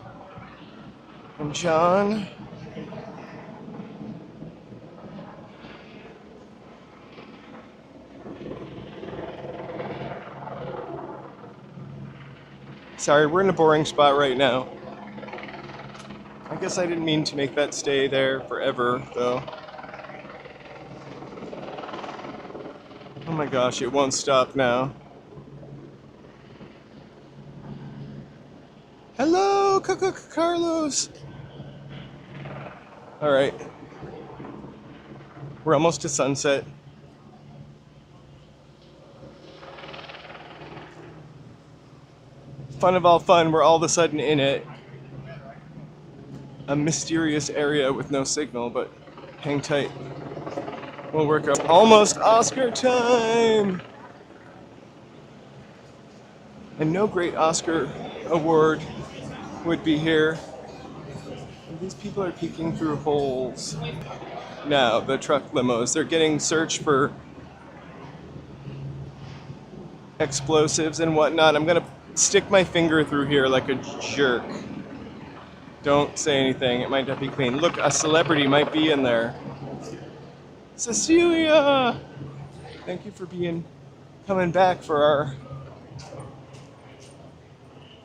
And John. Sorry, we're in a boring spot right now. I guess I didn't mean to make that stay there forever, though. Oh my gosh, it won't stop now. Hello, Carlos! Alright. We're almost to Sunset. Fun of all fun, we're all of a sudden in it. A mysterious area with no signal, but hang tight. We'll work up. Almost Oscar time! And no great Oscar award would be here. And these people are peeking through holes. Now, the truck limos, they're getting searched for explosives and whatnot. I'm gonna stick my finger through here like a jerk. Don't say anything, it might not be clean. Look, a celebrity might be in there. Cecilia! Thank you for coming back for our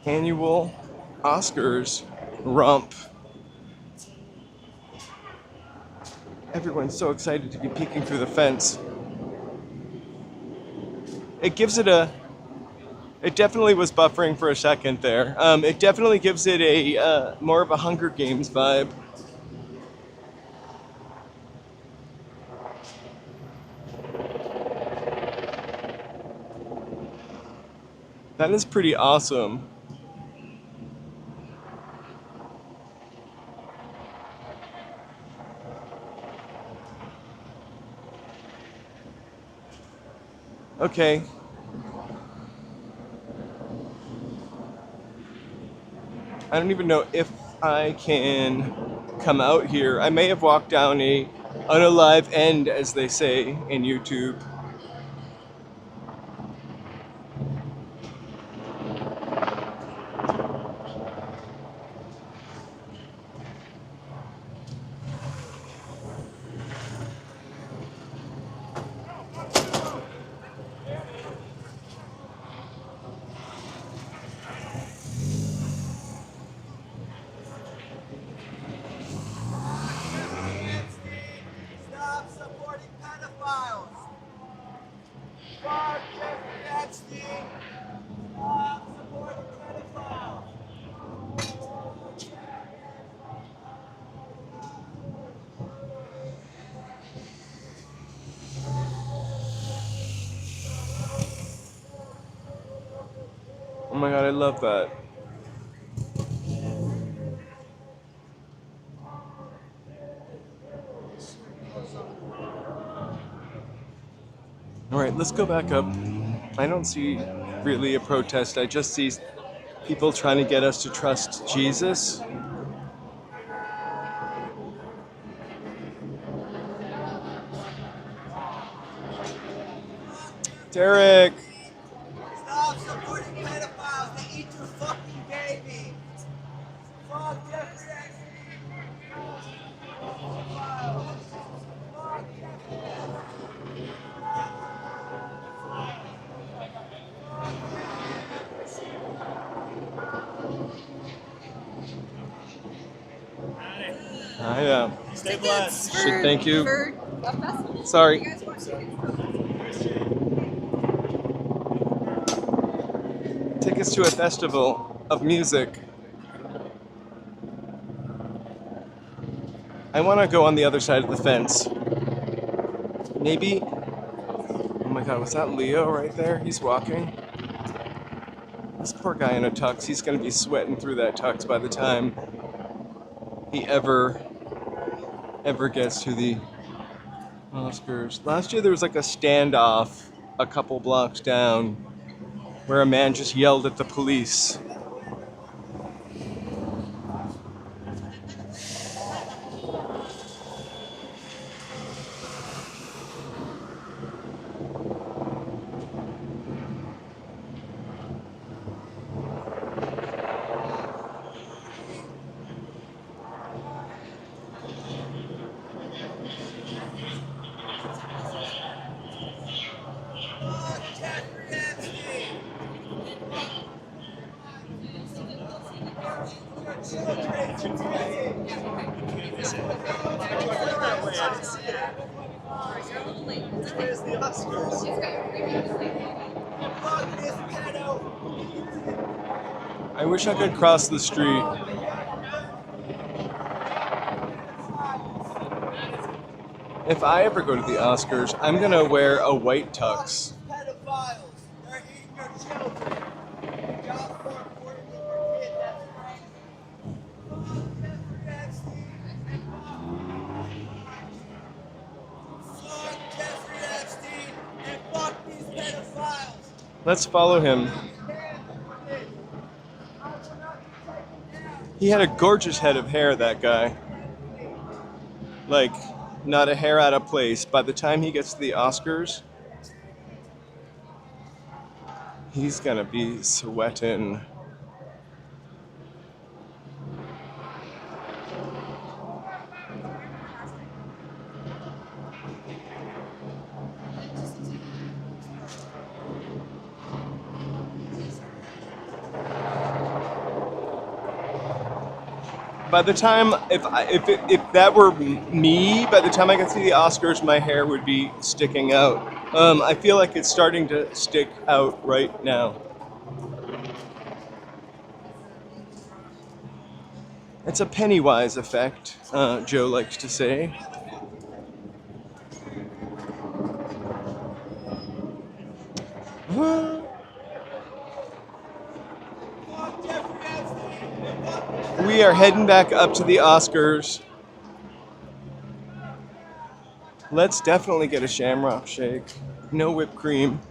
annual Oscars romp. Everyone's so excited to be peeking through the fence. It gives it it definitely was buffering for a second there. It definitely gives it a more of a Hunger Games vibe. That is pretty awesome. Okay. I don't even know if I can come out here. I may have walked down a unalive end, as they say in YouTube. Stop supporting pedophiles! Fuck Jeffrey Epstein! Stop supporting pedophiles! Oh my god, I love that. All right, let's go back up. I don't see really a protest. I just see people trying to get us to trust Jesus. Derek! Stop supporting pedophiles! They eat your fucking baby! Fuck Jeffrey Epstein! Pedophiles! Fuck Jeffrey Epstein! Stay blessed. Thank you. For a festival. Sorry. You guys want tickets? Tickets to a festival of music. I want to go on the other side of the fence. Maybe. Oh my god, was that Leo right there? He's walking. This poor guy in a tux, he's going to be sweating through that tux by the time he ever gets to the Oscars. Last year there was like a standoff a couple blocks down where a man just yelled at the police. Fuck Jeffrey Epstein! Where's the Oscars? Fuck this pedo! I wish I could cross the street. If I ever go to the Oscars, I'm gonna wear a white tux. Pedophiles! They're eating your children! Your job's more important than your kid, that's right. Fuck Jeffrey Epstein! Fuck Let's follow him. He had a gorgeous head of hair, that guy. Like, not a hair out of place. By the time he gets to the Oscars, he's gonna be sweating. By the time, if that were me, by the time I got to the Oscars, my hair would be sticking out. I feel like it's starting to stick out right now. It's a Pennywise effect, Joe likes to say. We are heading back up to the Oscars. Let's definitely get a Shamrock Shake. No whipped cream.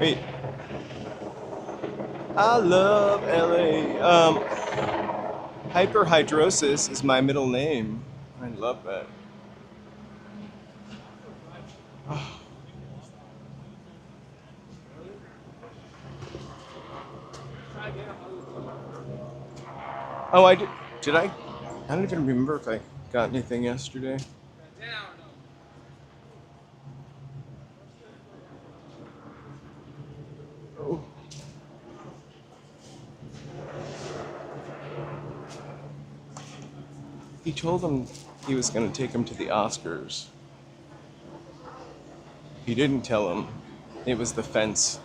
Wait. I love LA. Hyperhidrosis is my middle name. I love that. Oh, I did. Did I? I don't even remember if I got anything yesterday. Oh. He told him he was going to take him to the Oscars. He didn't tell him it was the fence.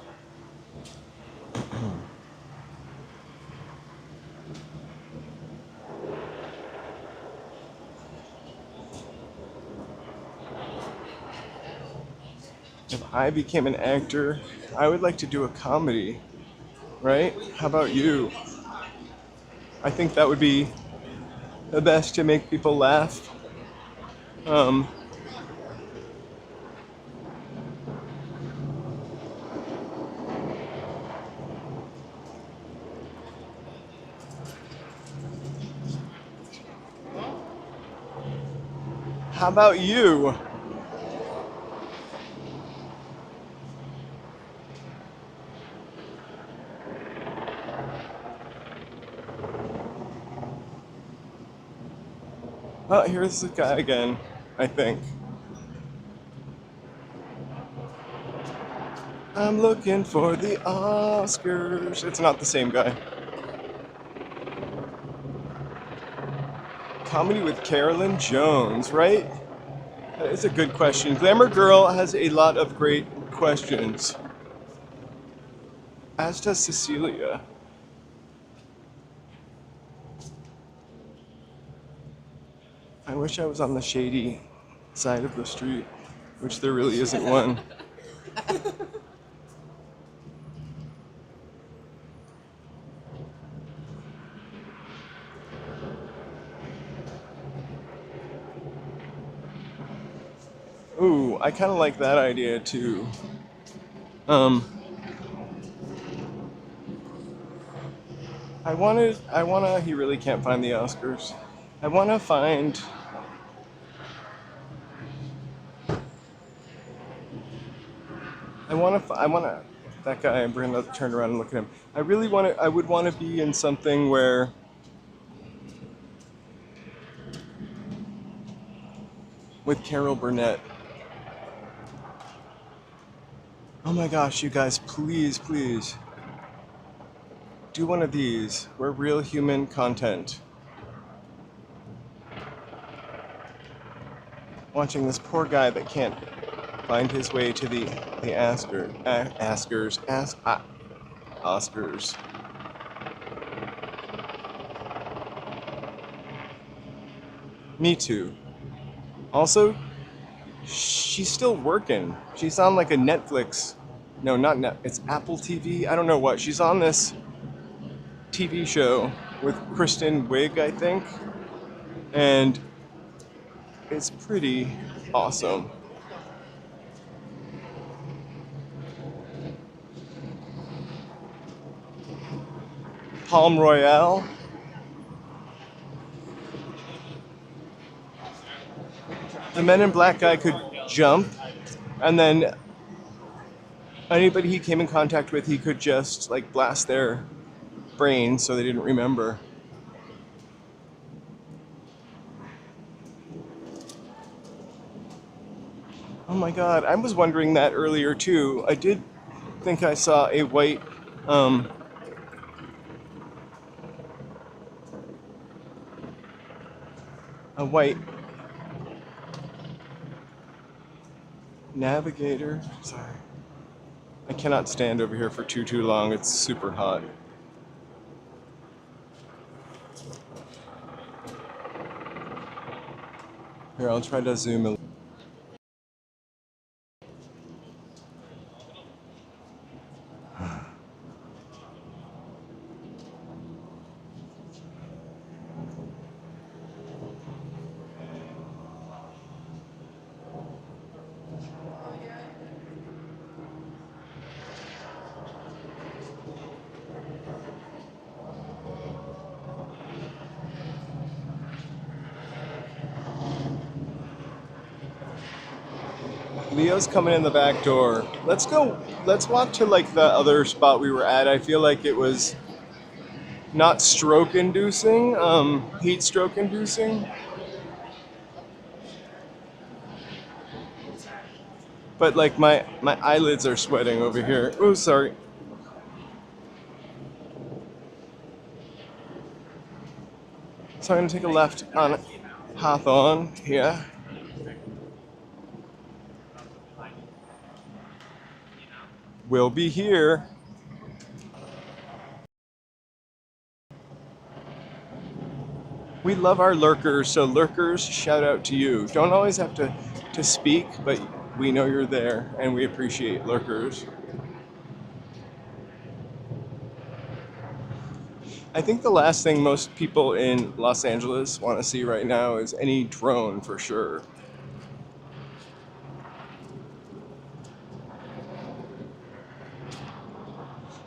If I became an actor, I would like to do a comedy, right? How about you? I think that would be the best to make people laugh. How about you? Oh, here's the guy again, I think. I'm looking for the Oscars. It's not the same guy. Comedy with Carolyn Jones, right? That is a good question. Glamour Girl has a lot of great questions. As does Cecilia. I wish I was on the shady side of the street, which there really isn't one. Ooh, I kind of like that idea too. He really can't find the Oscars. I wanna, that guy, we're gonna turn around and look at him. I would wanna be in something where with Carol Burnett. Oh my gosh, you guys, please, please. Do one of these. We're real human content. Watching this poor guy that can't find his way to the Oscars. Me too. Also, she's still working. She's on like a Netflix. No, not Net. It's Apple TV. I don't know what. She's on this TV show with Kristen Wiig, I think, and it's pretty awesome. Palm Royale. The Men in Black guy could jump, and then anybody he came in contact with, he could just like blast their brains so they didn't remember. Oh my god, I was wondering that earlier too. I did think I saw a white navigator. Sorry. I cannot stand over here for too long. It's super hot. Here, I'll try to zoom in. Leo's coming in the back door. Let's go. Let's walk to like the other spot we were at. I feel like it was not stroke inducing, heat stroke inducing. But like my eyelids are sweating over here. Oh, sorry. So I'm gonna take a left on Hawthorne here. We'll be here. We love our lurkers, so lurkers, shout out to you. Don't always have to speak, but we know you're there, and we appreciate lurkers. I think the last thing most people in Los Angeles want to see right now is any drone, for sure.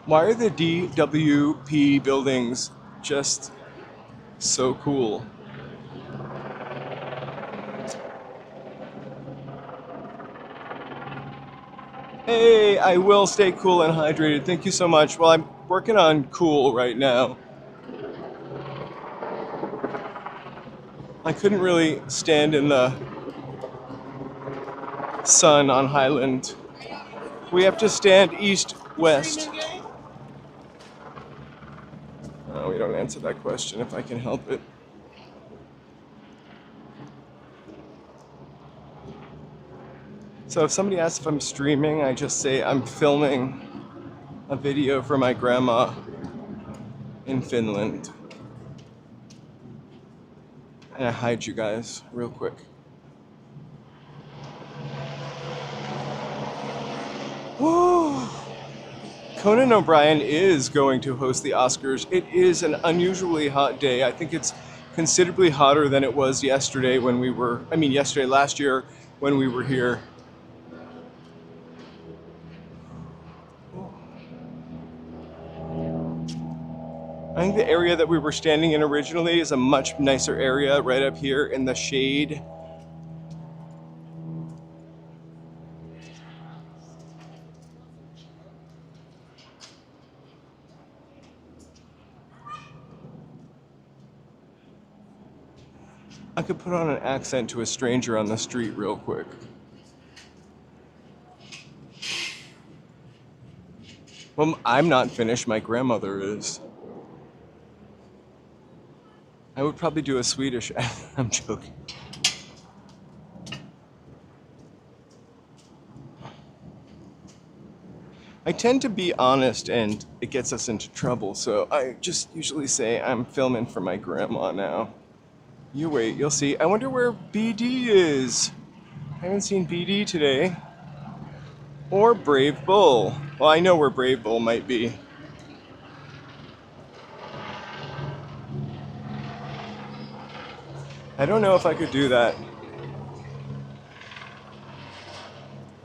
Why are the DWP buildings just so cool? Hey, I will stay cool and hydrated. Thank you so much. Well, I'm working on cool right now. I couldn't really stand in the sun on Highland. We have to stand east-west. Oh, we don't answer that question if I can help it. So if somebody asks if I'm streaming, I just say I'm filming a video for my grandma in Finland. And I hide you guys real quick. Woo! Conan O'Brien is going to host the Oscars. It is an unusually hot day. I think it's considerably hotter than it was yesterday when we were, last year when we were here. I think the area that we were standing in originally is a much nicer area right up here in the shade. I could put on an accent to a stranger on the street real quick. Well, I'm not finished, my grandmother is. I would probably do a Swedish accent. I'm joking. I tend to be honest and it gets us into trouble, so I just usually say I'm filming for my grandma now. You wait, you'll see. I wonder where BD is. I haven't seen BD today. Or Brave Bull. Well, I know where Brave Bull might be. I don't know if I could do that.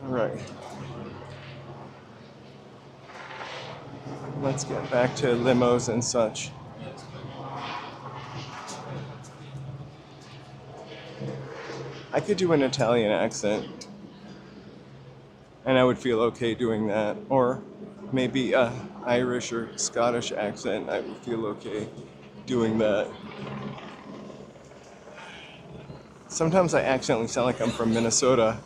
All right. Let's get back to limos and such. I could do an Italian accent, and I would feel okay doing that. Or maybe a Irish or Scottish accent, I would feel okay doing that. Sometimes I accidentally sound like I'm from Minnesota.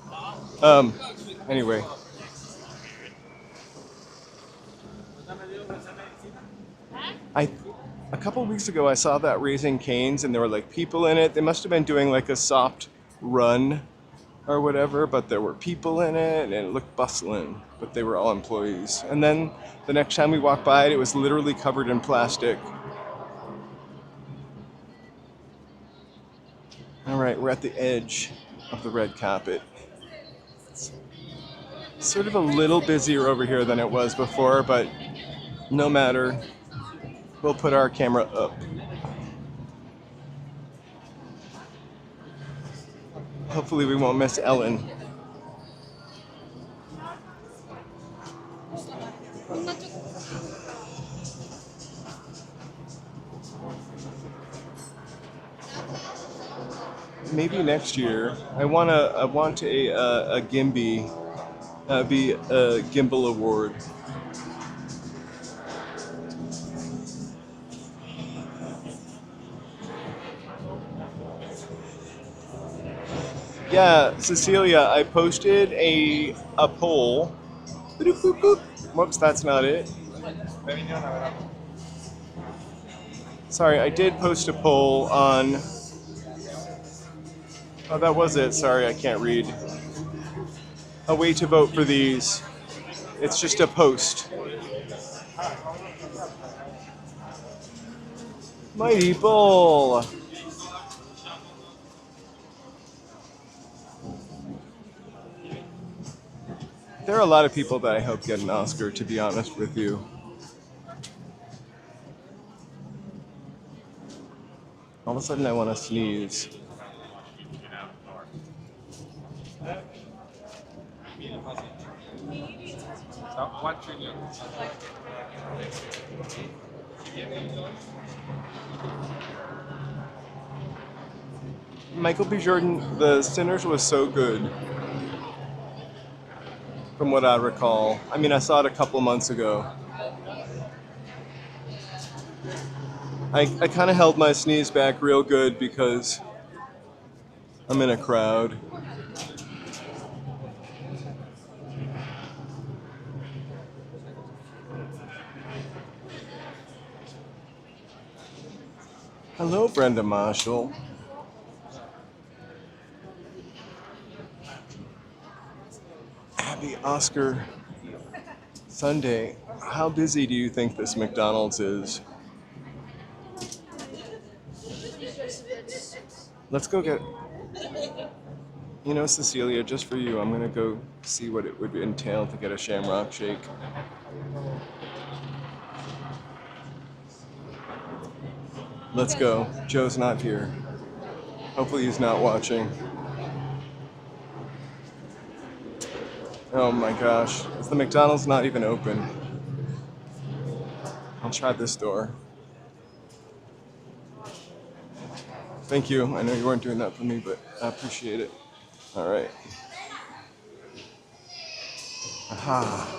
Anyway. A couple weeks ago I saw that Raising Cane's and there were like people in it. They must have been doing like a soft run or whatever, but there were people in it and it looked bustling, but they were all employees. And then the next time we walked by it, it was literally covered in plastic. All right, we're at the edge of the red carpet. It's sort of a little busier over here than it was before, but no matter. We'll put our camera up. Hopefully we won't miss Ellen. Maybe next year. I want a Gimbal, be a Gimbal award. Yeah, Cecilia, I posted a poll. Whoops, that's not it. Sorry, I did post a poll on... Oh, that was it. Sorry, I can't read. A way to vote for these. It's just a post. Mighty Bull. There are a lot of people that I hope get an Oscar, to be honest with you. All of a sudden I want to sneeze. Michael B. Jordan, The Sinners was so good. From what I recall. I mean, I saw it a couple months ago. I kind of held my sneeze back real good because I'm in a crowd. Hello, Brenda Marshall. Happy Oscar Sunday. How busy do you think this McDonald's is? Let's go get... You know, Cecilia, just for you, I'm going to go see what it would entail to get a Shamrock Shake. Let's go. Joe's not here. Hopefully he's not watching. Oh my gosh, is the McDonald's not even open? I'll try this door. Thank you. I know you weren't doing that for me, but I appreciate it. All right. Aha.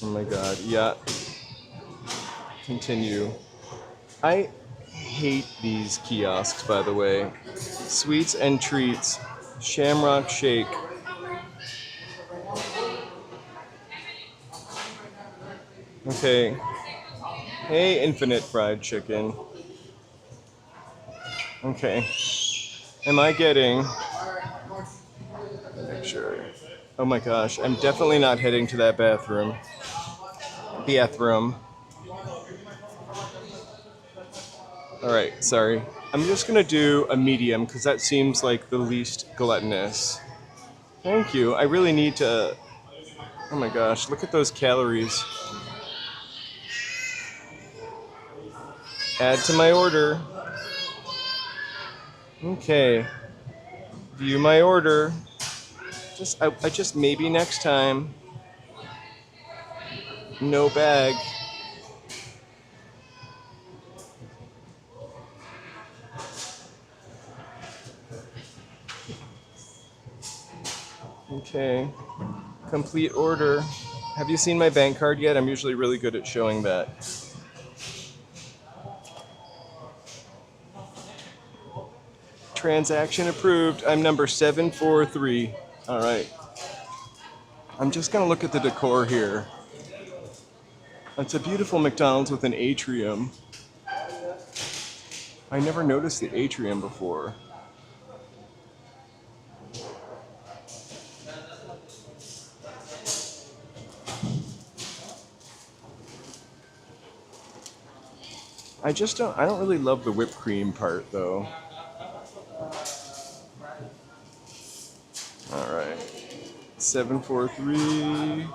Oh my god, yeah. Continue. I hate these kiosks, by the way. Sweets and treats. Shamrock Shake. Okay. Hey, infinite fried chicken. Okay. am I getting? Make sure. Oh my gosh, I'm definitely not heading to that bathroom. Bathroom. All right, sorry. I'm just gonna do a medium because that seems like the least gluttonous. Thank you. I really need to. Oh my gosh, look at those calories. Add to my order. Okay. View my order. I just maybe next time. No bag. Okay. Complete order. Have you seen my bank card yet? I'm usually really good at showing that. Transaction approved. I'm number 743. All right. I'm just going to look at the decor here. It's a beautiful McDonald's with an atrium. I never noticed the atrium before. I don't really love the whipped cream part though. All right. 743.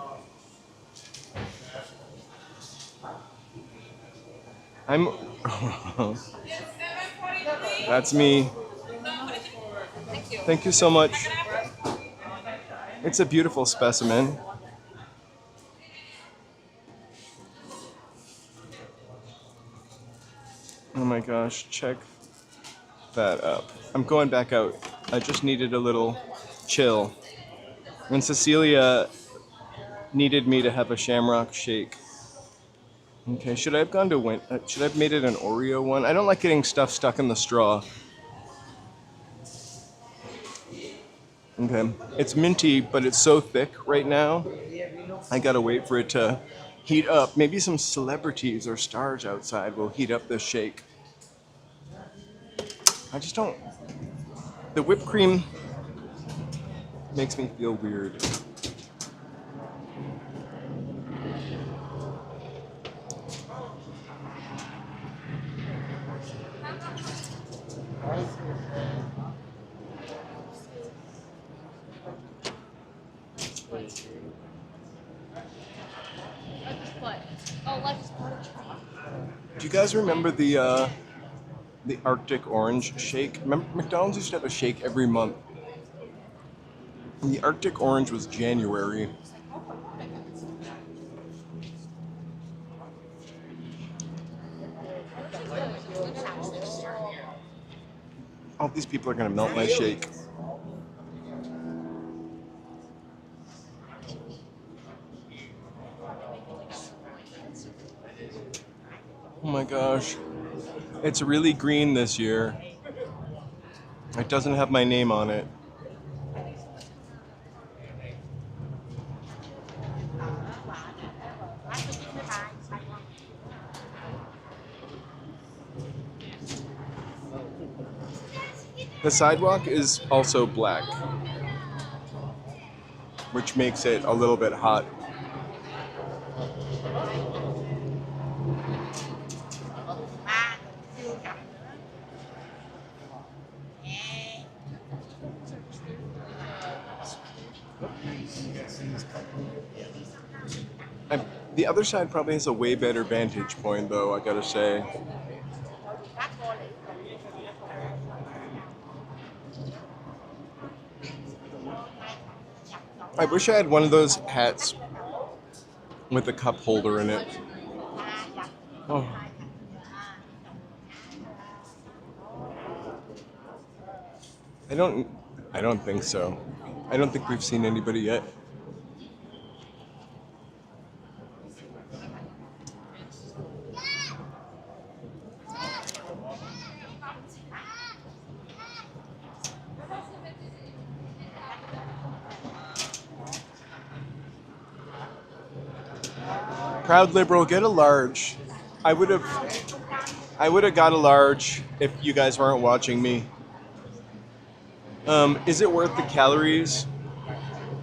I'm. That's me. Thank you so much. It's a beautiful specimen. Oh my gosh, check that up. I'm going back out. I just needed a little chill. And Cecilia needed me to have a Shamrock Shake. Okay, should I have gone to should I have made it an Oreo one? I don't like getting stuff stuck in the straw. Okay, it's minty, but it's so thick right now. I gotta wait for it to heat up. Maybe some celebrities or stars outside will heat up this shake. I just don't. The whipped cream makes me feel weird. Do you guys remember the Arctic Orange shake? Remember McDonald's used to have a shake every month. And the Arctic Orange was January. All these people are gonna melt my shake. Oh my gosh. It's really green this year. It doesn't have my name on it. The sidewalk is also black, which makes it a little bit hot. The other side probably has a way better vantage point, though, I gotta say. I wish I had one of those hats with a cup holder in it. Oh. I don't think so. I don't think we've seen anybody yet. Proud liberal, get a large. I would have got a large if you guys weren't watching me. Is it worth the calories?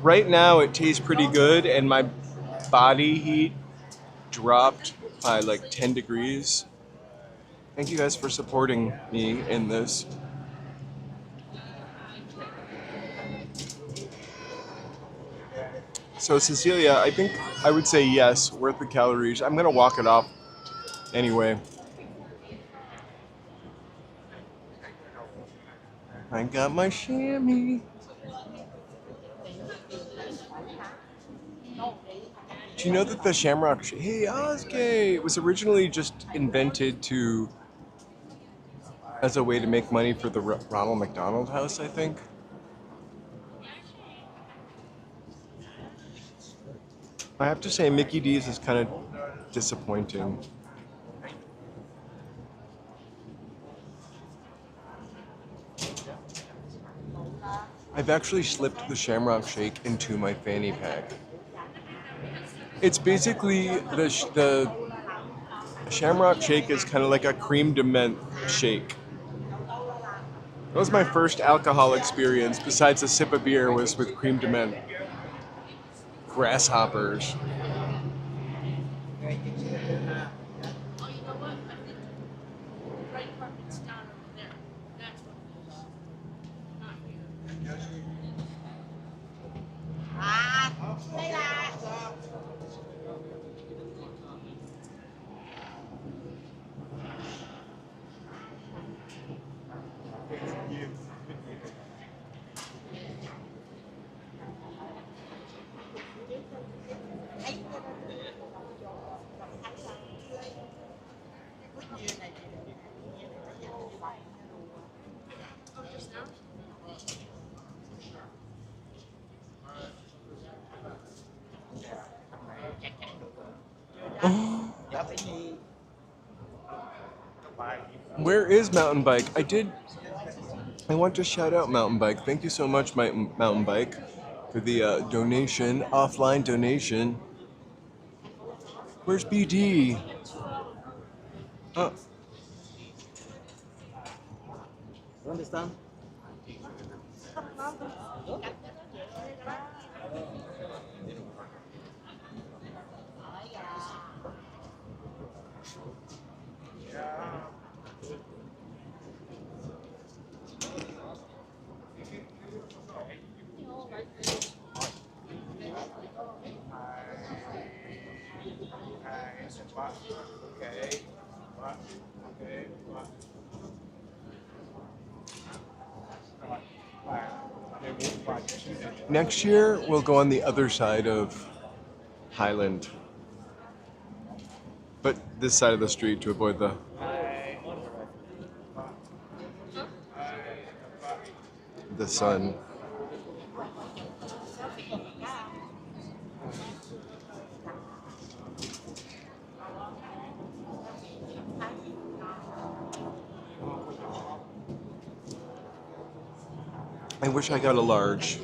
Right now, it tastes pretty good, and my body heat dropped by like 10 degrees. Thank you guys for supporting me in this. So Cecilia, I think I would say yes, worth the calories. I'm gonna walk it off anyway. I got my chamois. Do you know that the Shamrock Shake, hey Oskay, was originally just invented to as a way to make money for the Ronald McDonald House, I think. I have to say Mickey D's is kind of disappointing. I've actually slipped the Shamrock Shake into my fanny pack. It's basically the Shamrock Shake is kind of like a cream de menthe shake. That was my first alcohol experience, besides a sip of beer, was with cream de menthe. Grasshoppers. Oh, you know what? I think right carpet's down over there. That's what it is. Not here. Đây là Where is Mountain Bike? I want to shout out Mountain Bike. Thank you so much, Mountain Bike, for the donation, offline donation. Where's BD? Oh. ¿Dónde están? Next year, we'll go on the other side of Highland. But this side of the street to avoid the sun. I wish I got a large.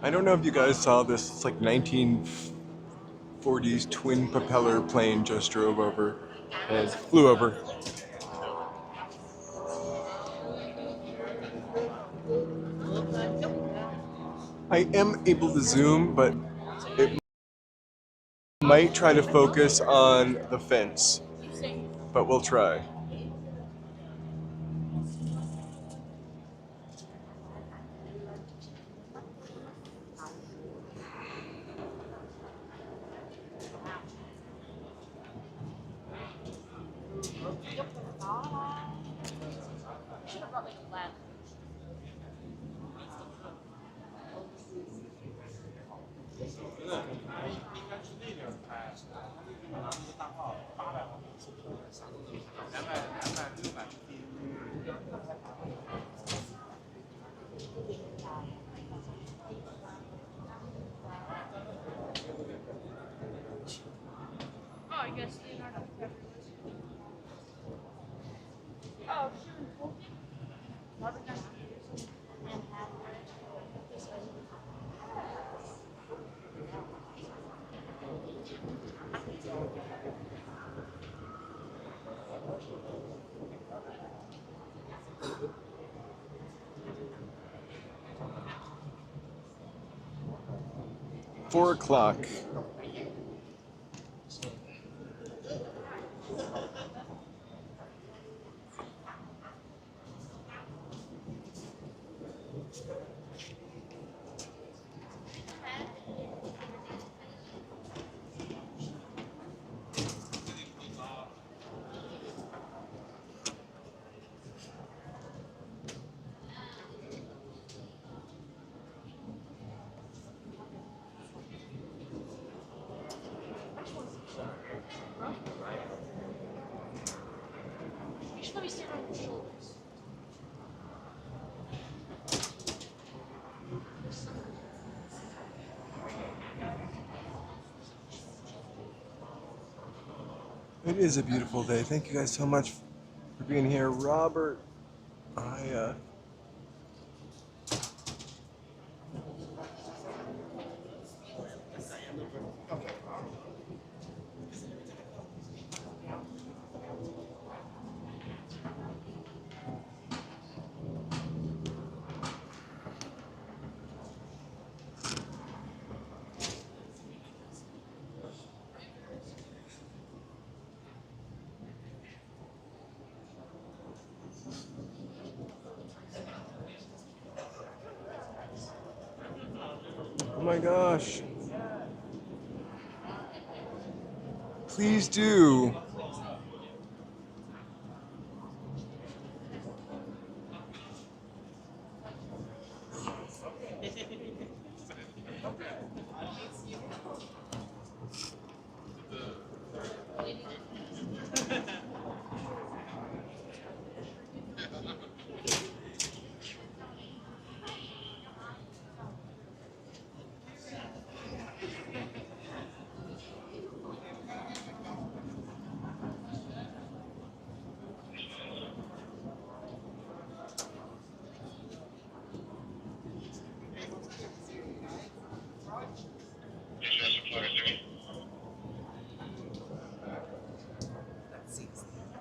I don't know if you guys saw this. It's like 1940s twin propeller plane just drove over and flew over. I am able to zoom, but it might try to focus on the fence, but we'll try. 4 o'clock. You should probably stand on your shoulders. It is a beautiful day. Thank you guys so much for being here. Robert, oh my gosh. Please do.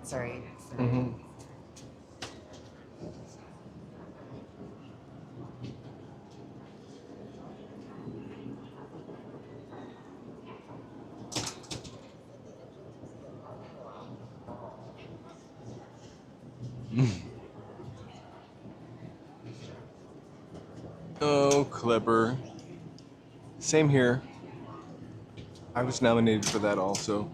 Sorry. Mm-hmm. Oh, clever. Same here. I was nominated for that also.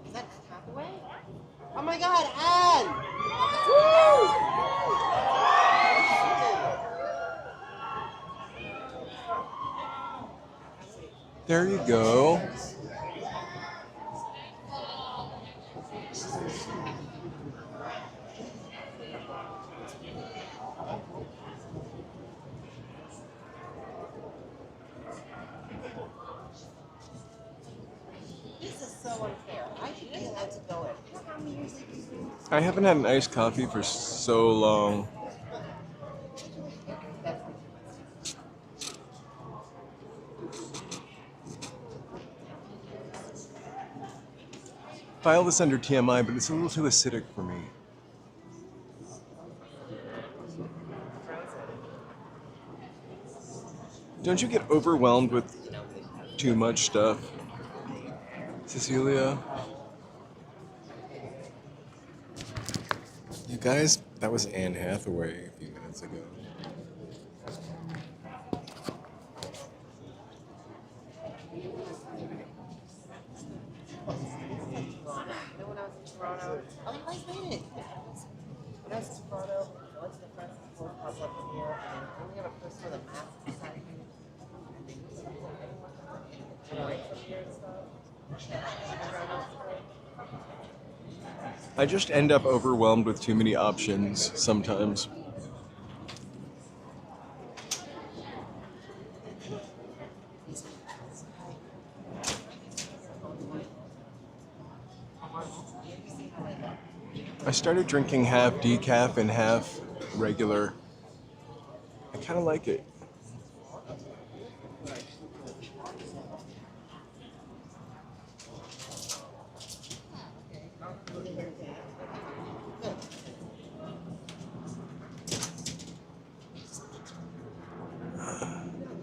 Is that Hathaway? Oh my god, Anne! There you go. This is so unfair. I should be allowed to go in. You know how many years they've been doing this? I haven't had an iced coffee for so long. File this under TMI, but it's a little too acidic for me. Don't you get overwhelmed with too much stuff, Cecilia? You guys, that was Anne Hathaway a few minutes ago. Then when I was in Toronto, oh, you guys made it. When I was in Toronto, I went to the French Festival, pop up in here, and then only have a person with a mask beside me. And they use it right from here and stuff. I just end up overwhelmed with too many options sometimes. I started drinking half decaf and half regular. I kind of like it.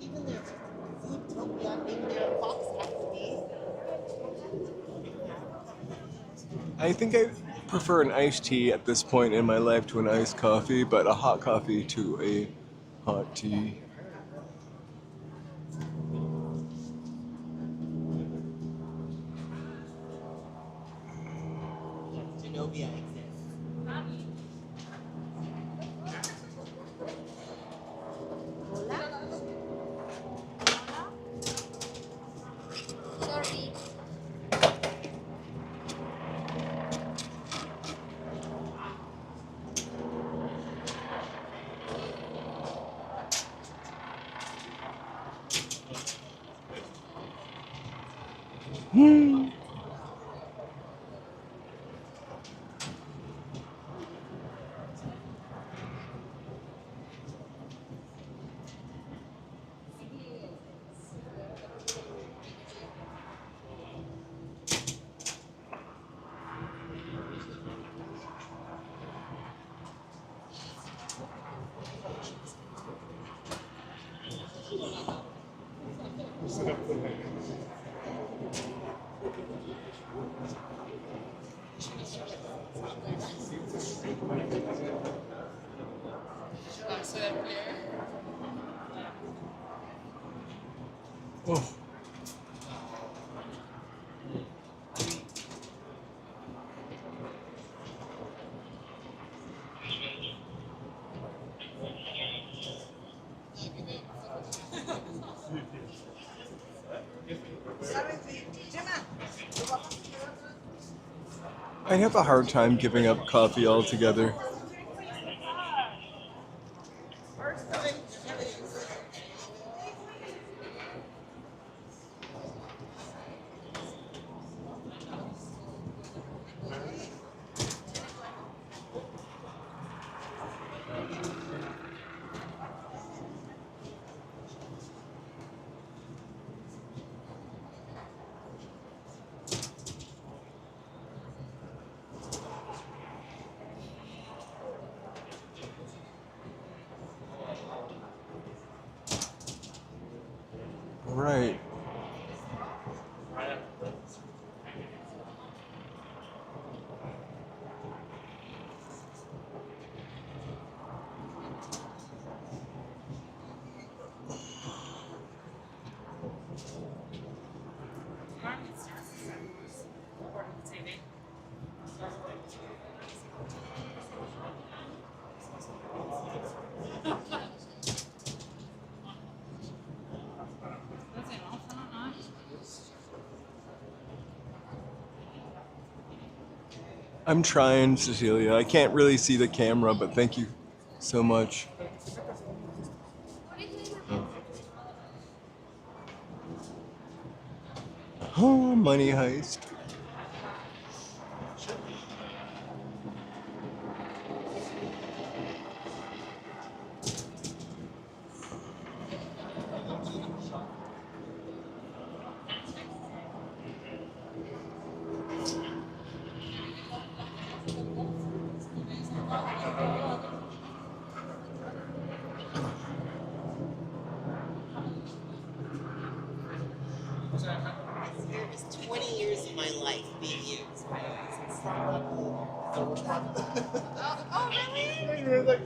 Even their Zootopia, even their Fox Acme. I think I prefer an iced tea at this point in my life to an iced coffee, but a hot coffee to a hot tea. Genovia exists. Sorry. Oh. I'd have a hard time giving up coffee altogether. Right. I'm trying, Cecilia. I can't really see the camera, but thank you so much. Oh, money heist. It's 20 years in my life being used. Oh, really? You're like,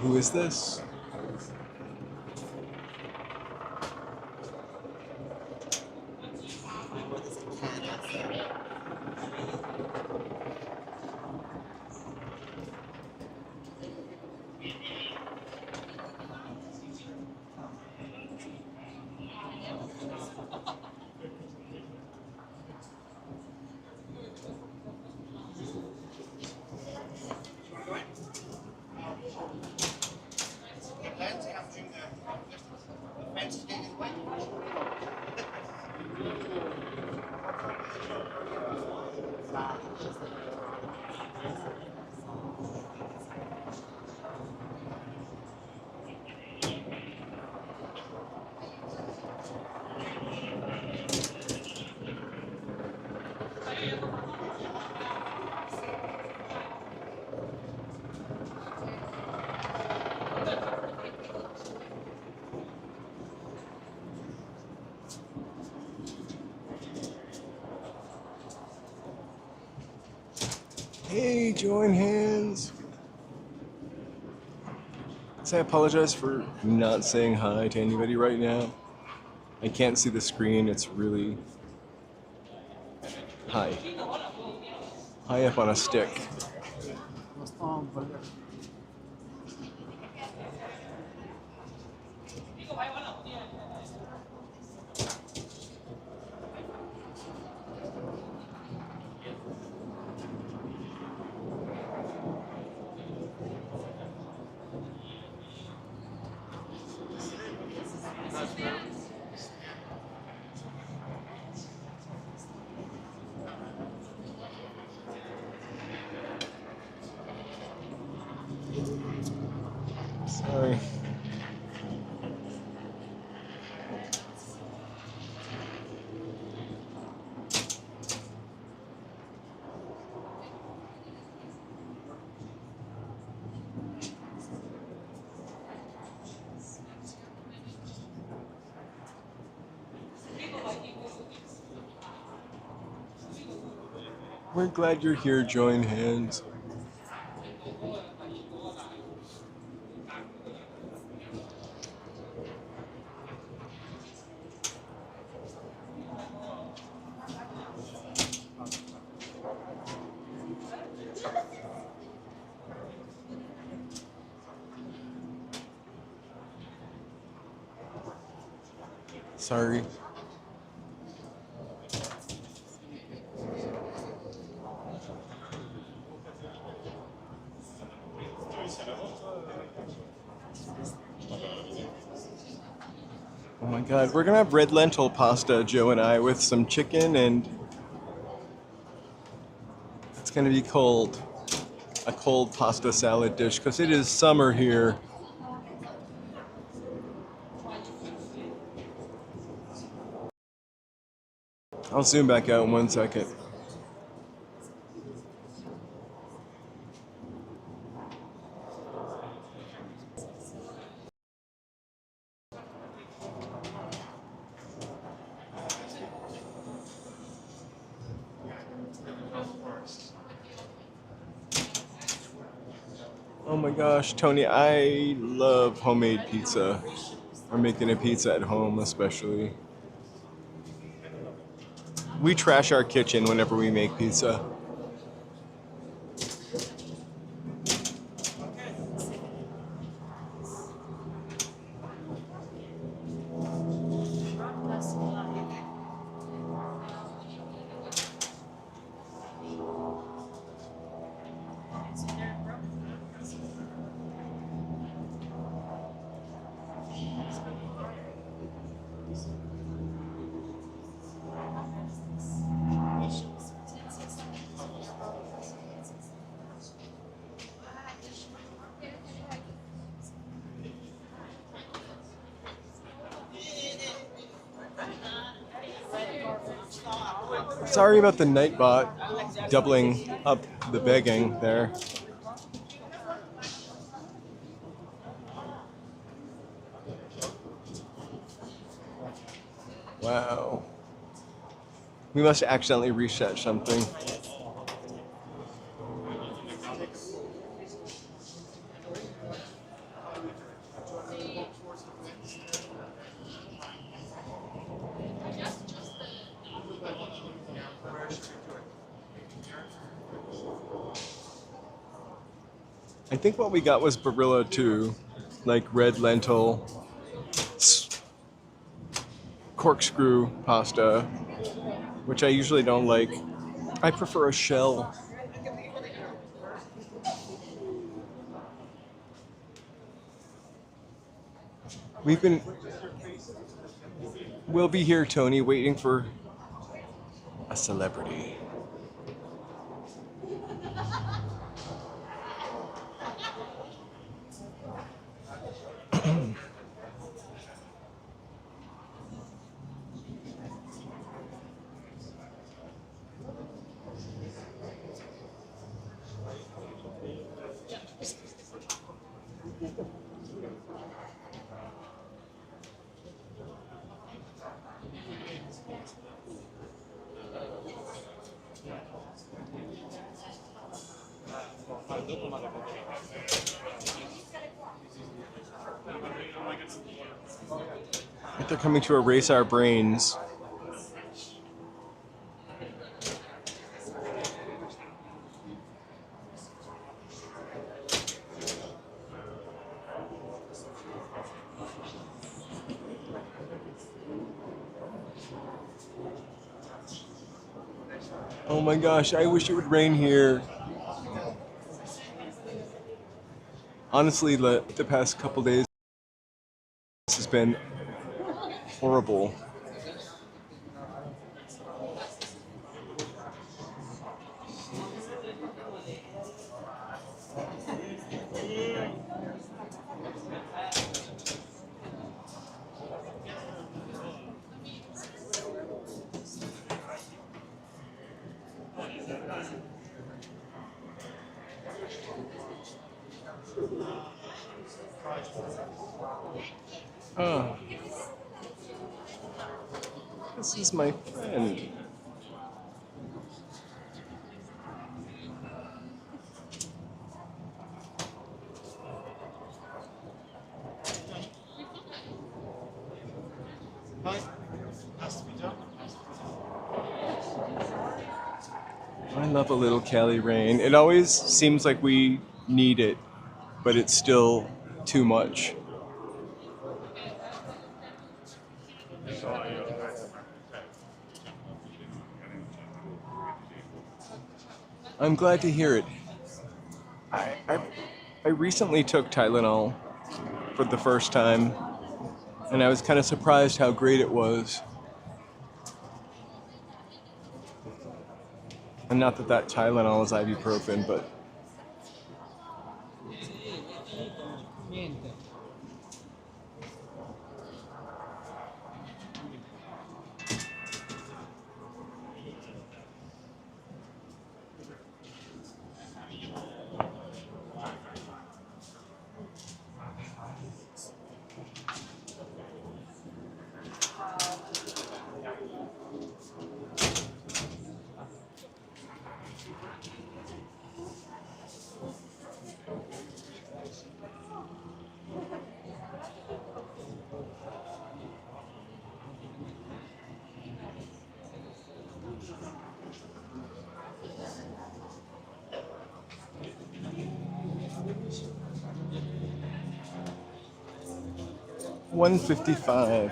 Who is this? Hey, join hands. So I apologize for not saying hi to anybody right now. I can't see the screen. It's really high. High up on a stick. Sorry. We're glad you're here, join hands. Sorry. Oh my god, we're gonna have red lentil pasta, Joe and I, with some chicken, and it's gonna be cold. A cold pasta salad dish, because it is summer here. I'll zoom back out in 1 second. Oh my gosh, Tony, I love homemade pizza. Or making a pizza at home, especially. We trash our kitchen whenever we make pizza. Sorry about the Nightbot doubling up the begging there. Wow. We must have accidentally reset something. I think what we got was Barilla too, like red lentil, corkscrew pasta, which I usually don't like. I prefer a shell. We'll be here, Tony, waiting for a celebrity. They're coming to erase our brains. Oh my gosh, I wish it would rain here. Honestly, the past couple days has been horrible. Oh. This is my friend. I love a little Cali rain. It always seems like we need it, but it's still too much. I'm glad to hear it. I recently took Tylenol for the first time, and I was kind of surprised how great it was. And not that that Tylenol is ibuprofen, but $155.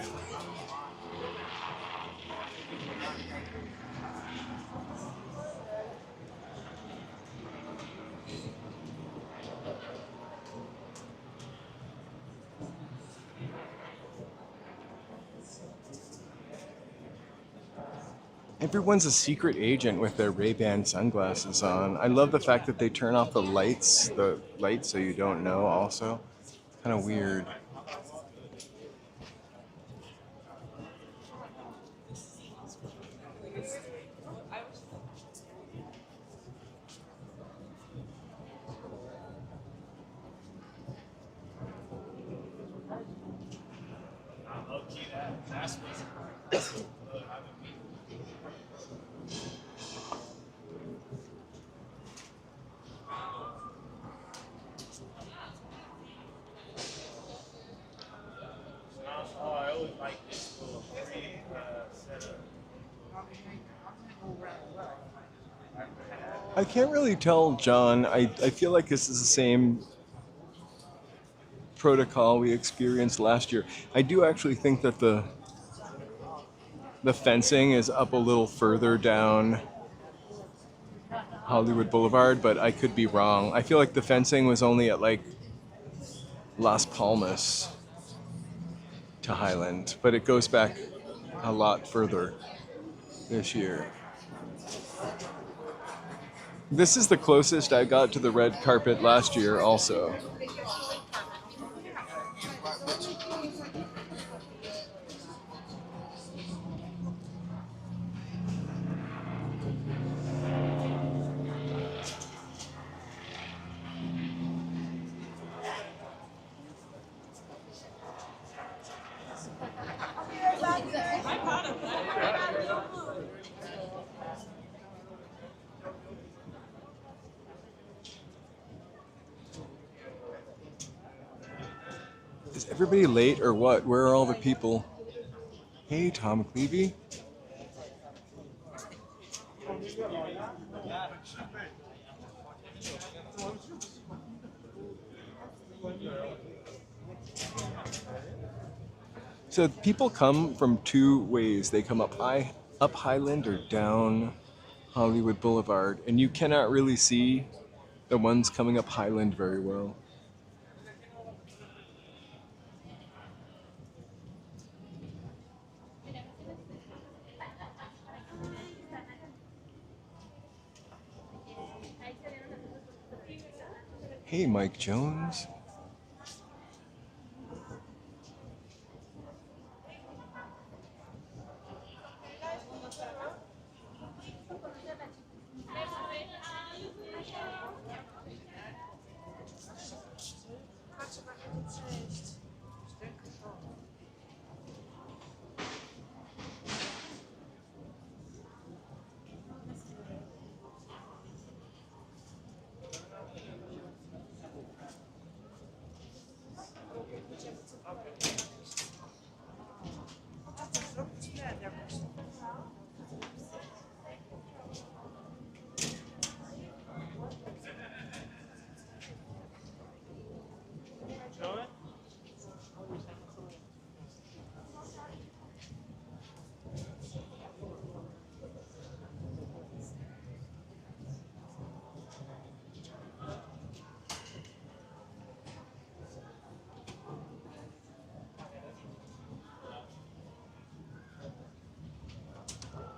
Everyone's a secret agent with their Ray-Ban sunglasses on. I love the fact that they turn off the lights so you don't know also. It's kind of weird. Oh, I always like this little free setup. I can't really tell, John. I feel like this is the same protocol we experienced last year. I do actually think that the fencing is up a little further down Hollywood Boulevard, but I could be wrong. I feel like the fencing was only at like Las Palmas to Highland, but it goes back a lot further this year. This is the closest I got to the red carpet last year also. Is everybody late or what? Where are all the people? Hey, Tom Clevey. So people come from two ways. They come up Highland or down Hollywood Boulevard, and you cannot really see the ones coming up Highland very well. Hey, Mike Jones.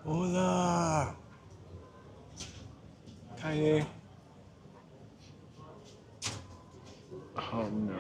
Hola. Kaye. Oh no.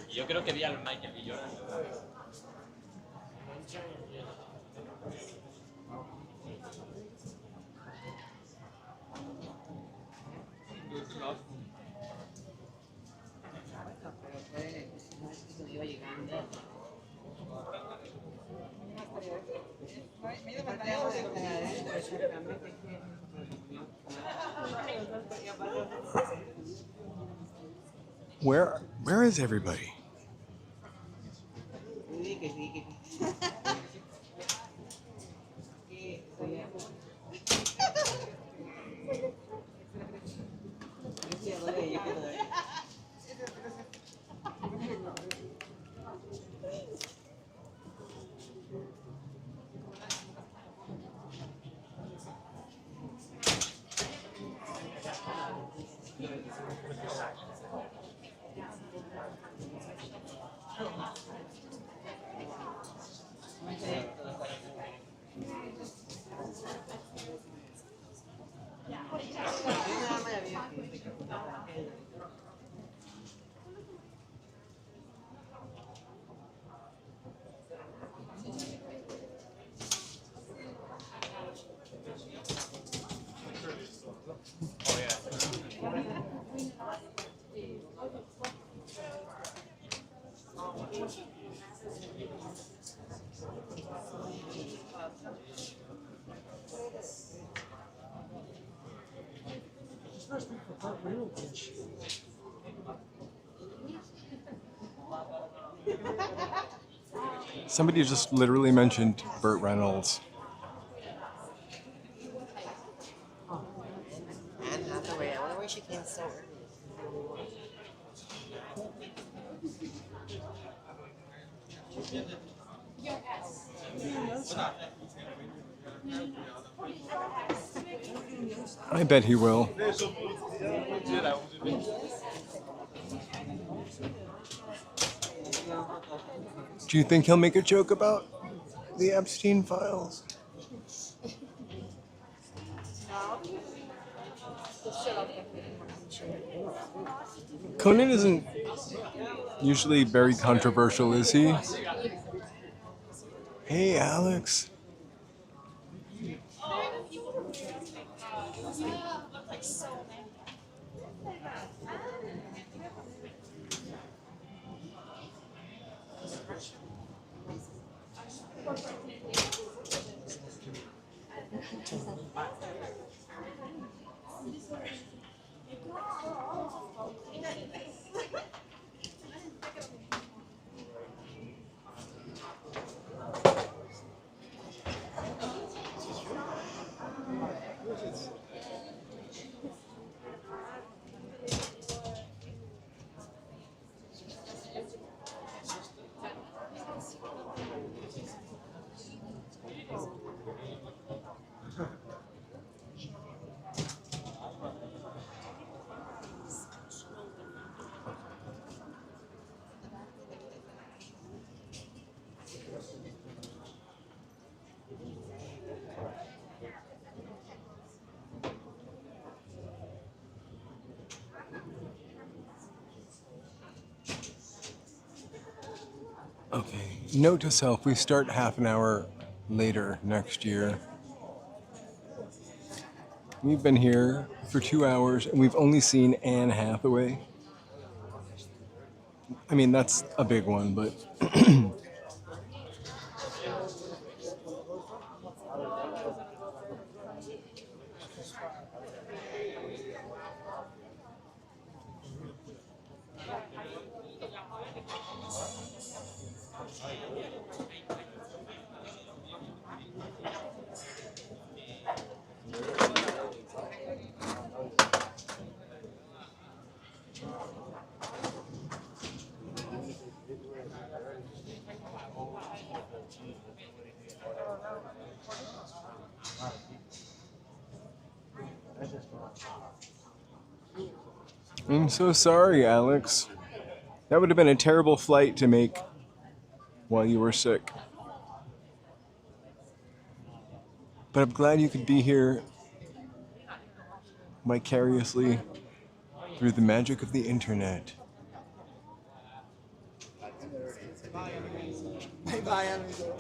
Yo creo que vi al Michael y llorando. Where is everybody? Somebody just literally mentioned Burt Reynolds. Anne Hathaway. I wonder why she came so early. I bet he will. Do you think he'll make a joke about the Epstein files? Conan isn't usually very controversial, is he? Hey, Alex. Okay, note to self, we start half an hour later next year. We've been here for 2 hours and we've only seen Anne Hathaway. I mean, that's a big one, but I'm so sorry, Alex. That would have been a terrible flight to make while you were sick. But I'm glad you could be here vicariously through the magic of the internet. Bye, amigo.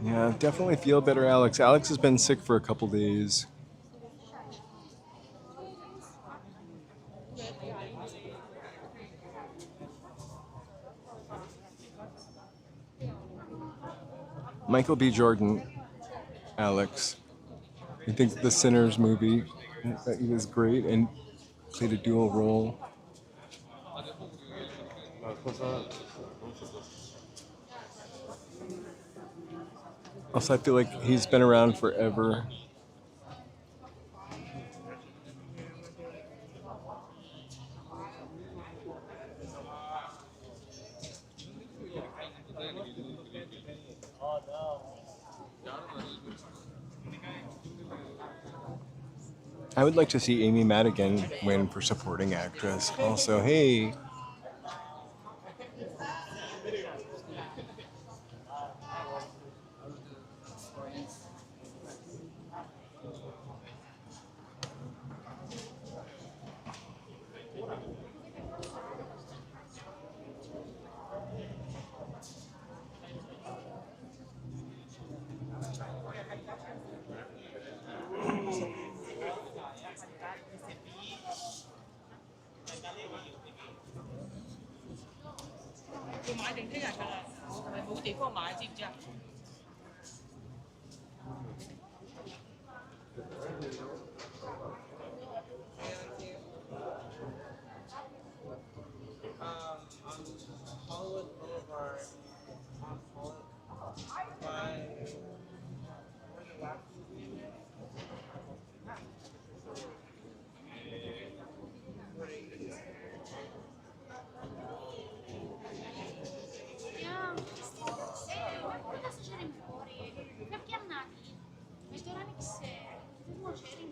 Yeah, definitely feel better, Alex. Alex has been sick for a couple days. Michael B. Jordan, Alex. I think the Sinners movie, he was great and played a dual role. Also, I feel like he's been around forever. I would like to see Amy Madigan win for supporting actress. Also, hey. On Hollywood Boulevard, on Hollywood, by where the last museum is. Adesso c'erano fuori, perché andati? Perché ora che sei? Tu c'eri?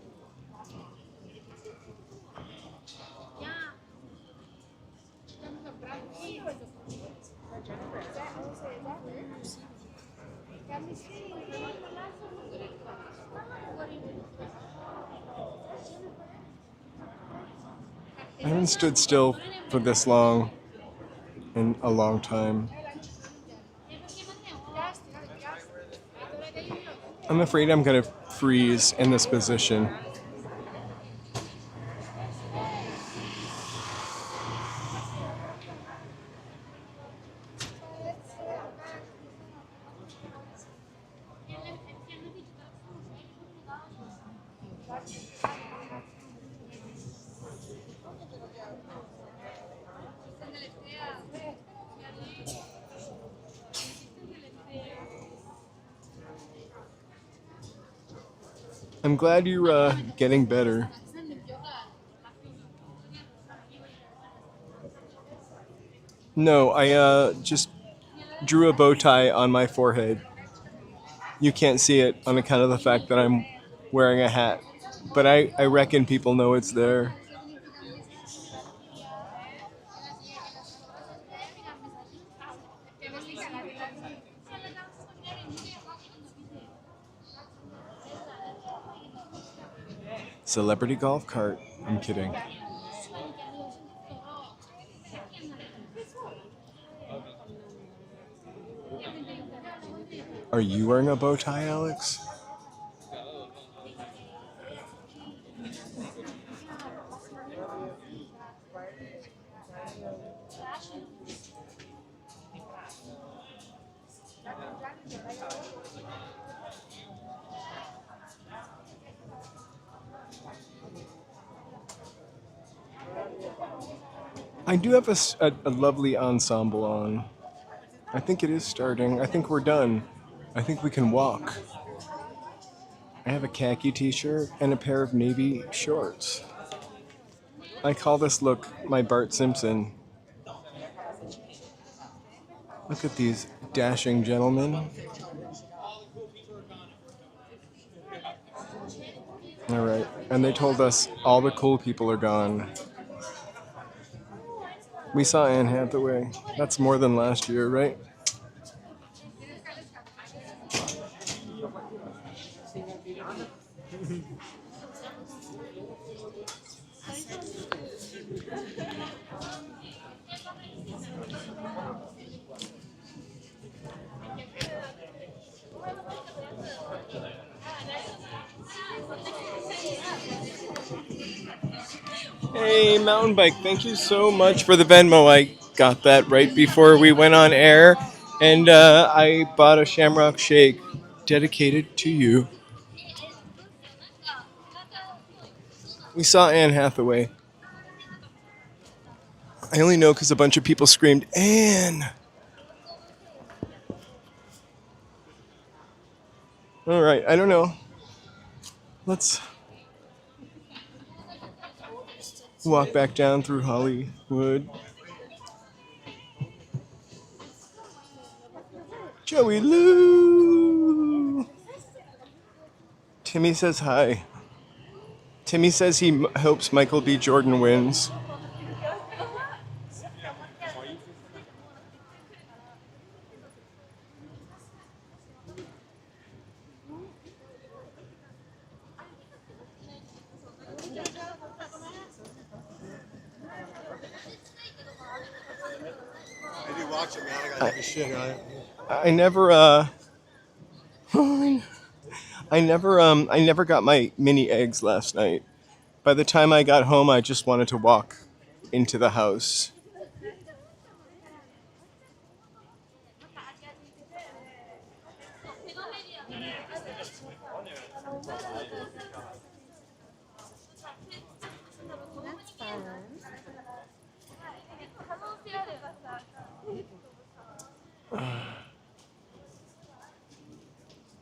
Yeah. I haven't stood still for this long in a long time. I'm afraid I'm gonna freeze in this position. I'm glad you're getting better. No, I just drew a bow tie on my forehead. You can't see it on account of the fact that I'm wearing a hat, but I reckon people know it's there. Celebrity golf cart. I'm kidding. Are you wearing a bow tie, Alex? I do have a lovely ensemble on. I think it is starting. I think we're done. I think we can walk. I have a khaki t-shirt and a pair of navy shorts. I call this look my Bart Simpson. Look at these dashing gentlemen. All right, and they told us all the cool people are gone. We saw Anne Hathaway. That's more than last year, right? Hey, mountain bike, thank you so much for the Venmo. I got that right before we went on air, and I bought a Shamrock Shake dedicated to you. We saw Anne Hathaway. I only know because a bunch of people screamed, Anne! All right, I don't know. Let's walk back down through Hollywood. Joey Lou! Timmy says hi. Timmy says he hopes Michael B. Jordan wins. I do watch it, man. I gotta take a shit, right? I never, I never got my mini eggs last night. By the time I got home, I just wanted to walk into the house. That's fun.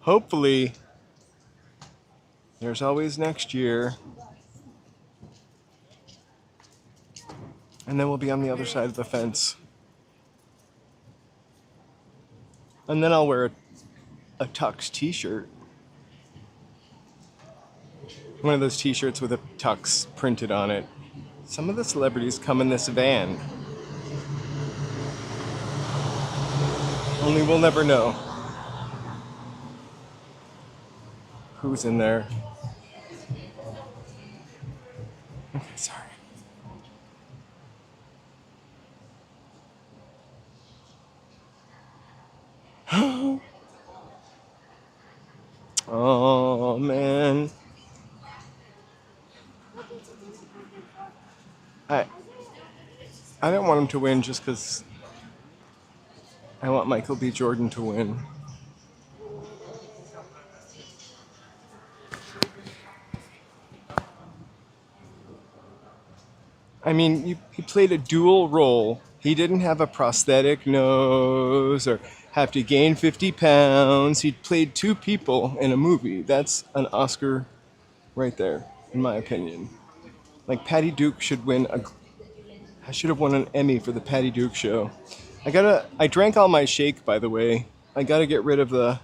Hopefully, there's always next year. And then we'll be on the other side of the fence. And then I'll wear a Tux t-shirt. One of those t-shirts with a Tux printed on it. Some of the celebrities come in this van. Only we'll never know who's in there. Okay, sorry. Oh, man. I don't want him to win just because I want Michael B. Jordan to win. I mean, he played a dual role. He didn't have a prosthetic nose or have to gain 50 pounds. He played two people in a movie. That's an Oscar right there, in my opinion. Like, Patty Duke should win I should have won an Emmy for the Patty Duke show. I drank all my shake, by the way. I gotta get rid of the...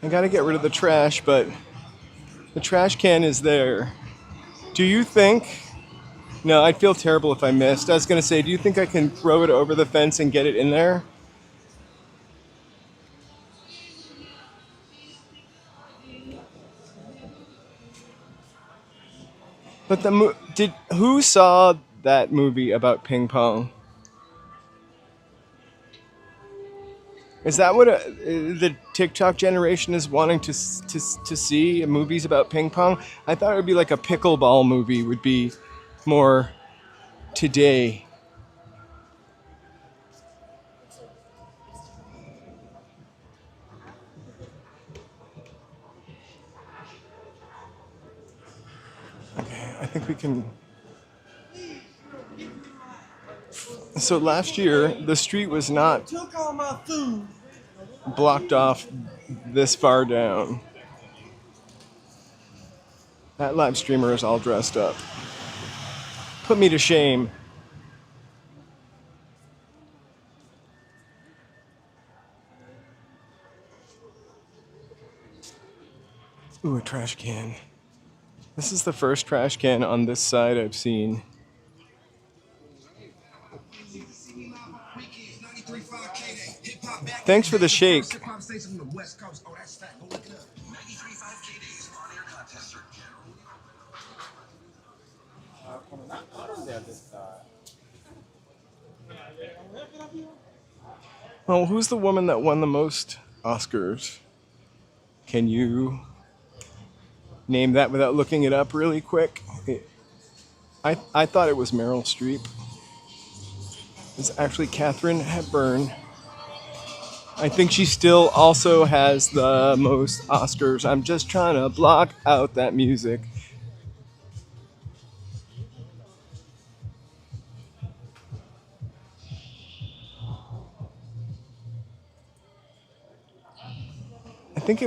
I gotta get rid of the trash, but the trash can is there. Do you think... No, I'd feel terrible if I missed. I was gonna say, do you think I can throw it over the fence and get it in there? But who saw that movie about ping pong? Is that what the TikTok generation is wanting to see? Movies about ping pong? I thought it would be like a pickleball movie would be more today. Okay, I think we can... So last year, the street was not Took all my food. blocked off this far down. That live streamer is all dressed up. Put me to shame. Ooh, a trash can. This is the first trash can on this side I've seen. Thanks for the shake. Well, who's the woman that won the most Oscars? Can you name that without looking it up really quick? I thought it was Meryl Streep. It's actually Katharine Hepburn. I think she still also has the most Oscars. I'm just trying to block out that music. I think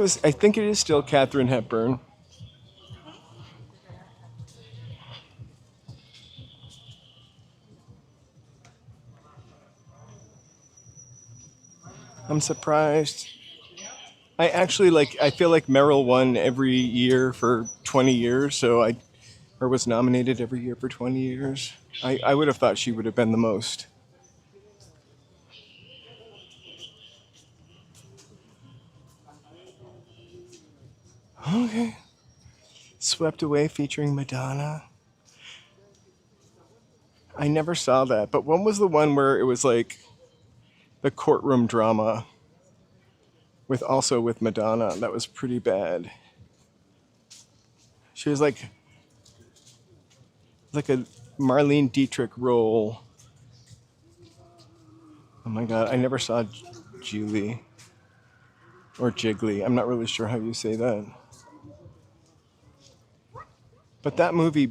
it is still Katharine Hepburn. I'm surprised I actually like. I feel like Meryl won every year for 20 years, or was nominated every year for 20 years. I would have thought she would have been the most. Okay. Swept Away featuring Madonna. I never saw that, but when was the one where it was like the courtroom drama with Madonna? That was pretty bad. She was like a Marlene Dietrich role. Oh my god, I never saw Julie or Jiggly. I'm not really sure how you say that. But that movie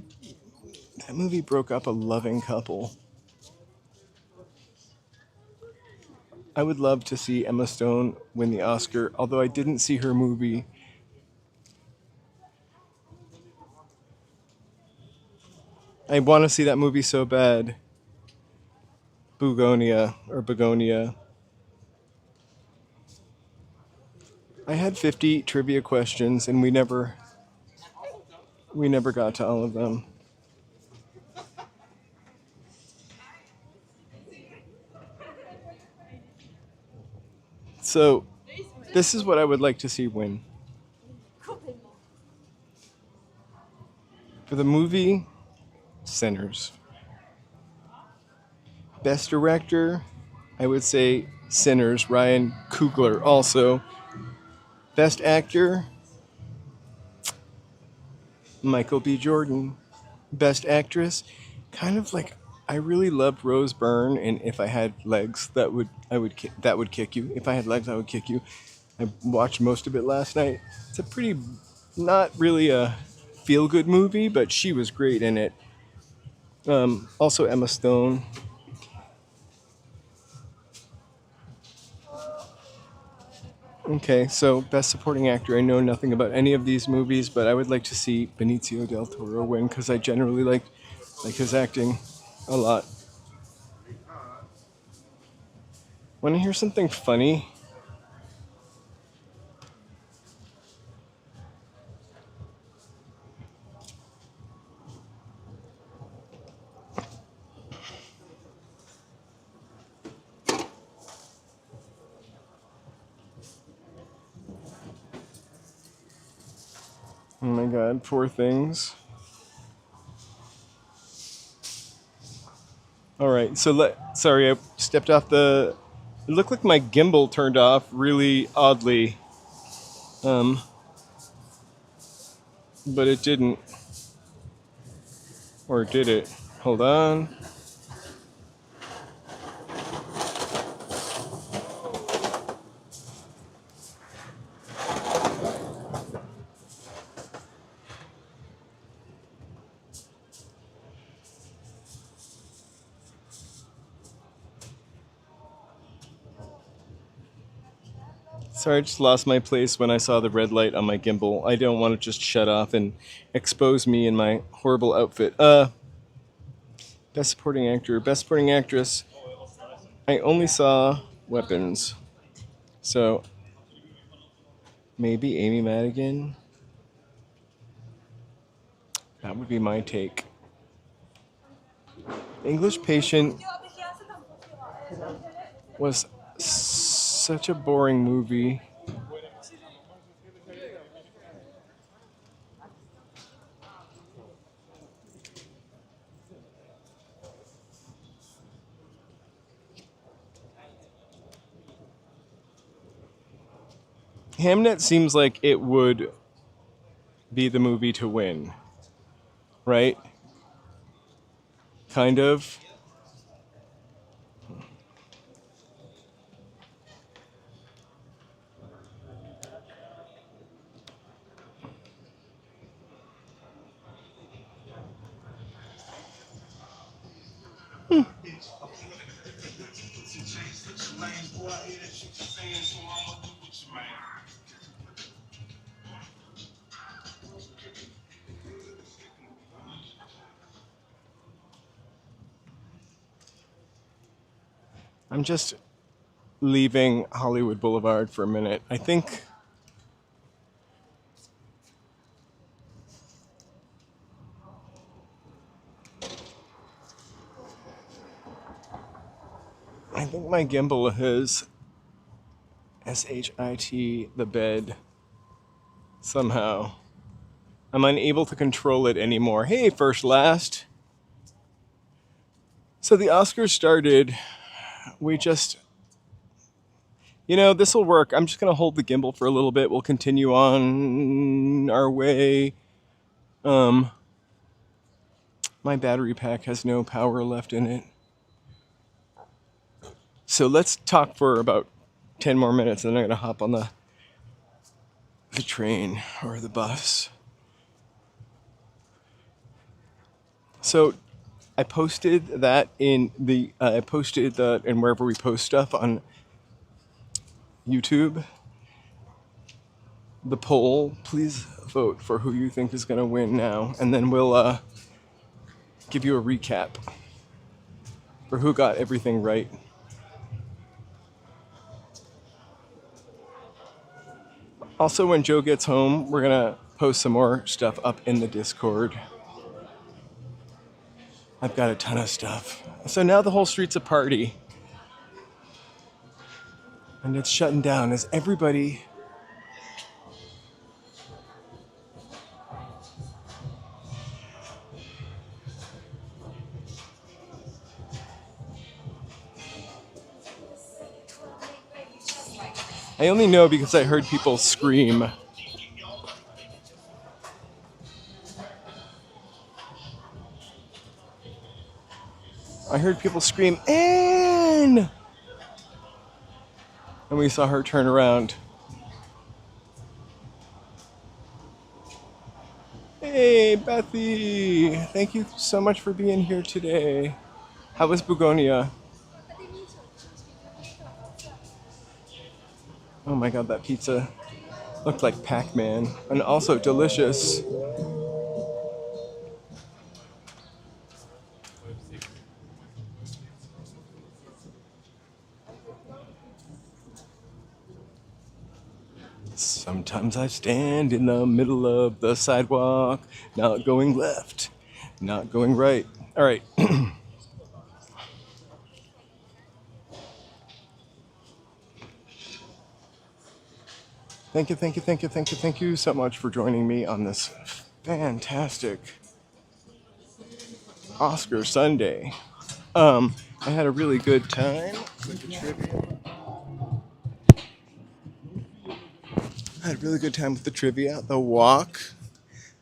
broke up a loving couple. I would love to see Emma Stone win the Oscar, although I didn't see her movie. I want to see that movie so bad. Begonia. I had 50 trivia questions and we never got to all of them. So, this is what I would like to see win. For the movie Sinners. Best Director, I would say Sinners, Ryan Coogler also. Best Actor, Michael B. Jordan. Best Actress, kind of like I really loved Rose Byrne, and If I Had Legs, that would kick you. If I Had Legs, I would kick you. I watched most of it last night. It's a pretty, not really a feel-good movie, but she was great in it. Also Emma Stone. Okay, so Best Supporting Actor. I know nothing about any of these movies, but I would like to see Benicio del Toro win because I generally like his acting a lot. Want to hear something funny? Oh my god, poor things. Alright, sorry, I stepped off the... It looked like my gimbal turned off really oddly. But it didn't. Or did it? Hold on. Sorry, I just lost my place when I saw the red light on my gimbal. I don't want to just shut off and expose me in my horrible outfit. Best Supporting Actor, Best Supporting Actress. I only saw Weapons. So, maybe Amy Madigan? That would be my take. English Patient was such a boring movie. Hamnet seems like it would be the movie to win, right? Kind of. I'm just leaving Hollywood Boulevard for a minute. I think I think my gimbal has SHIT the bed somehow. I'm unable to control it anymore. Hey, first last. So the Oscars started. We just, this will work. I'm just going to hold the gimbal for a little bit. We'll continue on our way. My battery pack has no power left in it. So let's talk for about 10 more minutes, and then I'm going to hop on the train or the bus. So I posted that in wherever we post stuff on YouTube. The poll, please vote for who you think is going to win now, and then we'll give you a recap for who got everything right. Also, when Joe gets home, we're going to post some more stuff up in the Discord. I've got a ton of stuff. So now the whole street's a party. And it's shutting down as everybody... I only know because I heard people scream. I heard people scream, Anne! And we saw her turn around. Hey, Bethy! Thank you so much for being here today. How was Bugonia? Oh my god, that pizza looked like Pac-Man. And also delicious. Sometimes I stand in the middle of the sidewalk, not going left, not going right. All right. Thank you so much for joining me on this fantastic Oscar Sunday. I had a really good time with the trivia. The walk.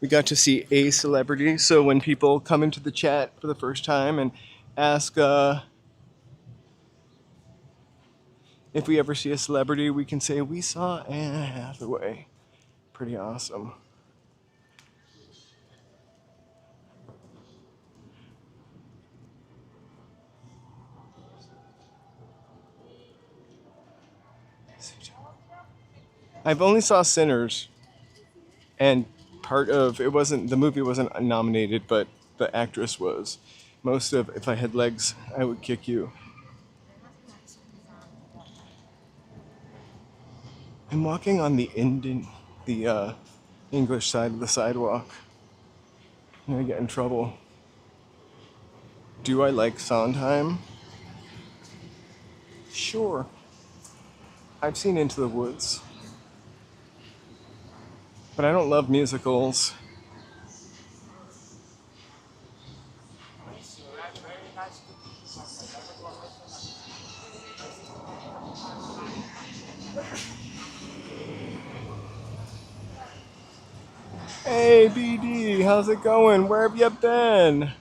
We got to see a celebrity. So when people come into the chat for the first time and ask if we ever see a celebrity, we can say we saw Anne Hathaway. Pretty awesome. I've only saw Sinners, and the movie wasn't nominated, but the actress was. Most of If I Had Legs, I Would Kick You. I'm walking on the English side of the sidewalk. I'm gonna get in trouble. Do I like Sondheim? Sure. I've seen Into the Woods. But I don't love musicals. Hey BD, how's it going? Where have you been?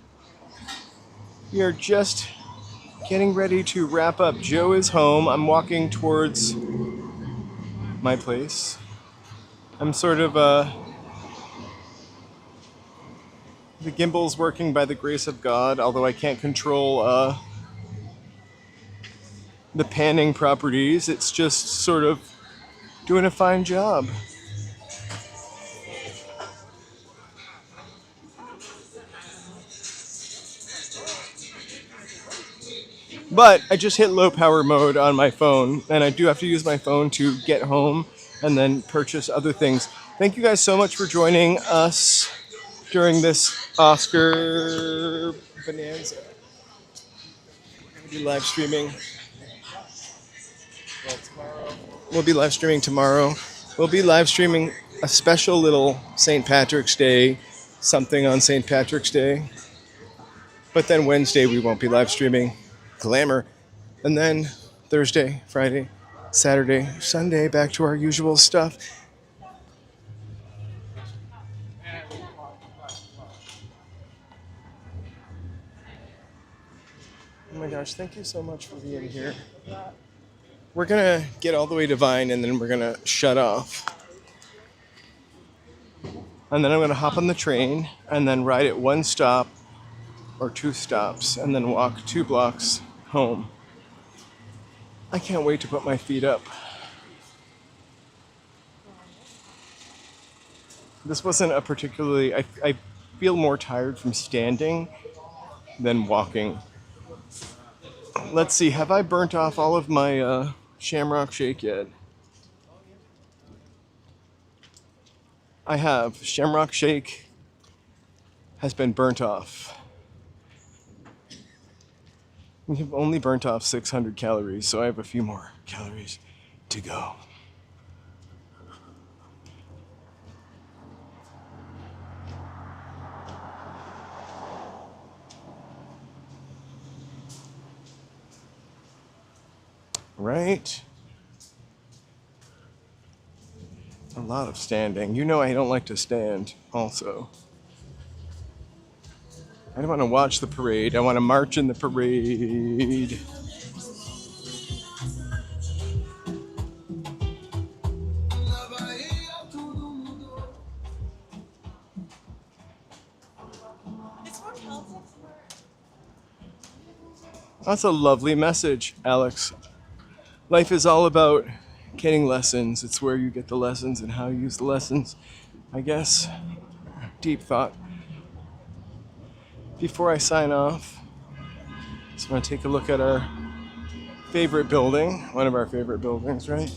We are just getting ready to wrap up. Joe is home. I'm walking towards my place. I'm sort of the gimbal's working by the grace of God, although I can't control the panning properties. It's just sort of doing a fine job. But I just hit low power mode on my phone, and I do have to use my phone to get home and then purchase other things. Thank you guys so much for joining us during this Oscar bonanza. We're going to be live streaming Well, tomorrow. We'll be live streaming tomorrow. We'll be live streaming a special little St. Patrick's Day, something on St. Patrick's Day. But then Wednesday we won't be live streaming Glamour. And then Thursday, Friday, Saturday, Sunday, back to our usual stuff. Oh my gosh, thank you so much for being here. We're gonna get all the way to Vine and then we're gonna shut off. And then I'm gonna hop on the train and then ride it one stop or two stops and then walk 2 blocks home. I can't wait to put my feet up. This wasn't a particularly, I feel more tired from standing than walking. Let's see, have I burnt off all of my Shamrock Shake yet? I have. Shamrock Shake has been burnt off. We've only burnt off 600 calories, so I have a few more calories to go. Right? A lot of standing. You know I don't like to stand also. I don't want to watch the parade. I want to march in the parade. That's a lovely message, Alex. Life is all about getting lessons. It's where you get the lessons and how you use the lessons, I guess. Deep thought. Before I sign off, just want to take a look at our favorite building, one of our favorite buildings, right?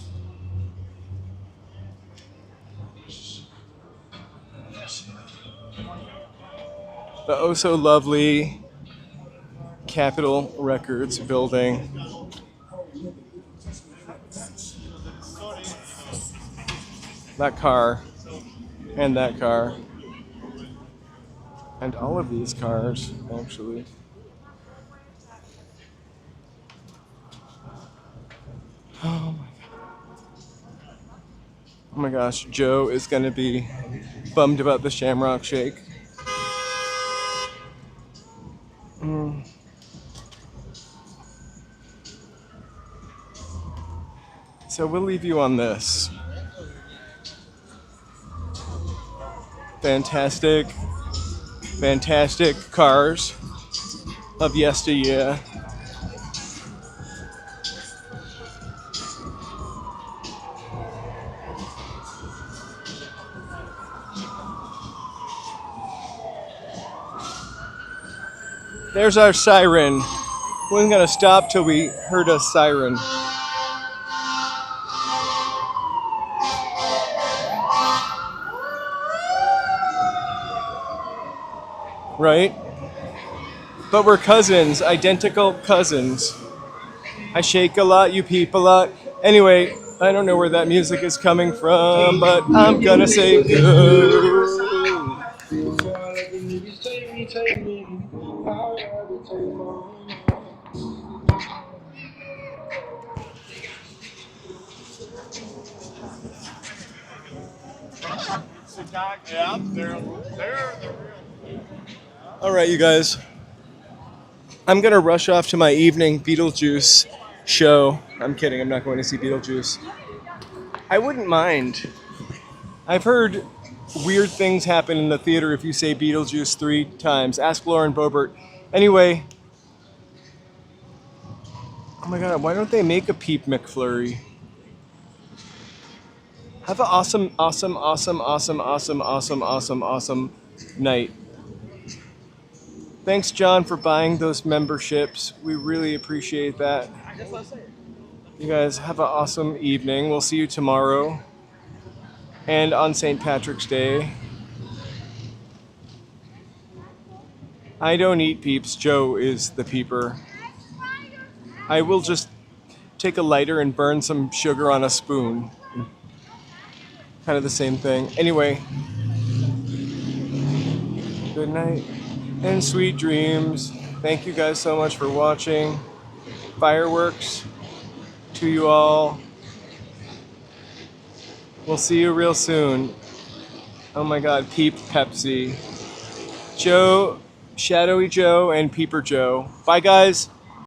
The oh so lovely Capitol Records building. That car, and that car, and all of these cars, actually. Oh my gosh, Joe is going to be bummed about the Shamrock Shake. So we'll leave you on this. Fantastic cars of yesteryear. There's our siren. We wasn't gonna stop till we heard a siren. Right? But we're cousins, identical cousins. I shake a lot, you peep a lot. Anyway, I don't know where that music is coming from, but I'm gonna say go. Yeah, they're the real. All right, you guys. I'm gonna rush off to my evening Beetlejuice show. I'm kidding, I'm not going to see Beetlejuice. I wouldn't mind. I've heard weird things happen in the theater if you say Beetlejuice 3 times. Ask Lauren Boebert. Anyway. Oh my god, why don't they make a Peep McFlurry? Have an awesome night. Thanks, John, for buying those memberships. We really appreciate that. You guys have an awesome evening. We'll see you tomorrow and on St. Patrick's Day. I don't eat peeps. Joe is the peeper. I will just take a lighter and burn some sugar on a spoon. Kind of the same thing. Anyway, good night and sweet dreams. Thank you guys so much for watching. Fireworks to you all. We'll see you real soon. Oh my God, Peep Pepsi. Joe, Shadowy Joe, and Peeper Joe. Bye guys.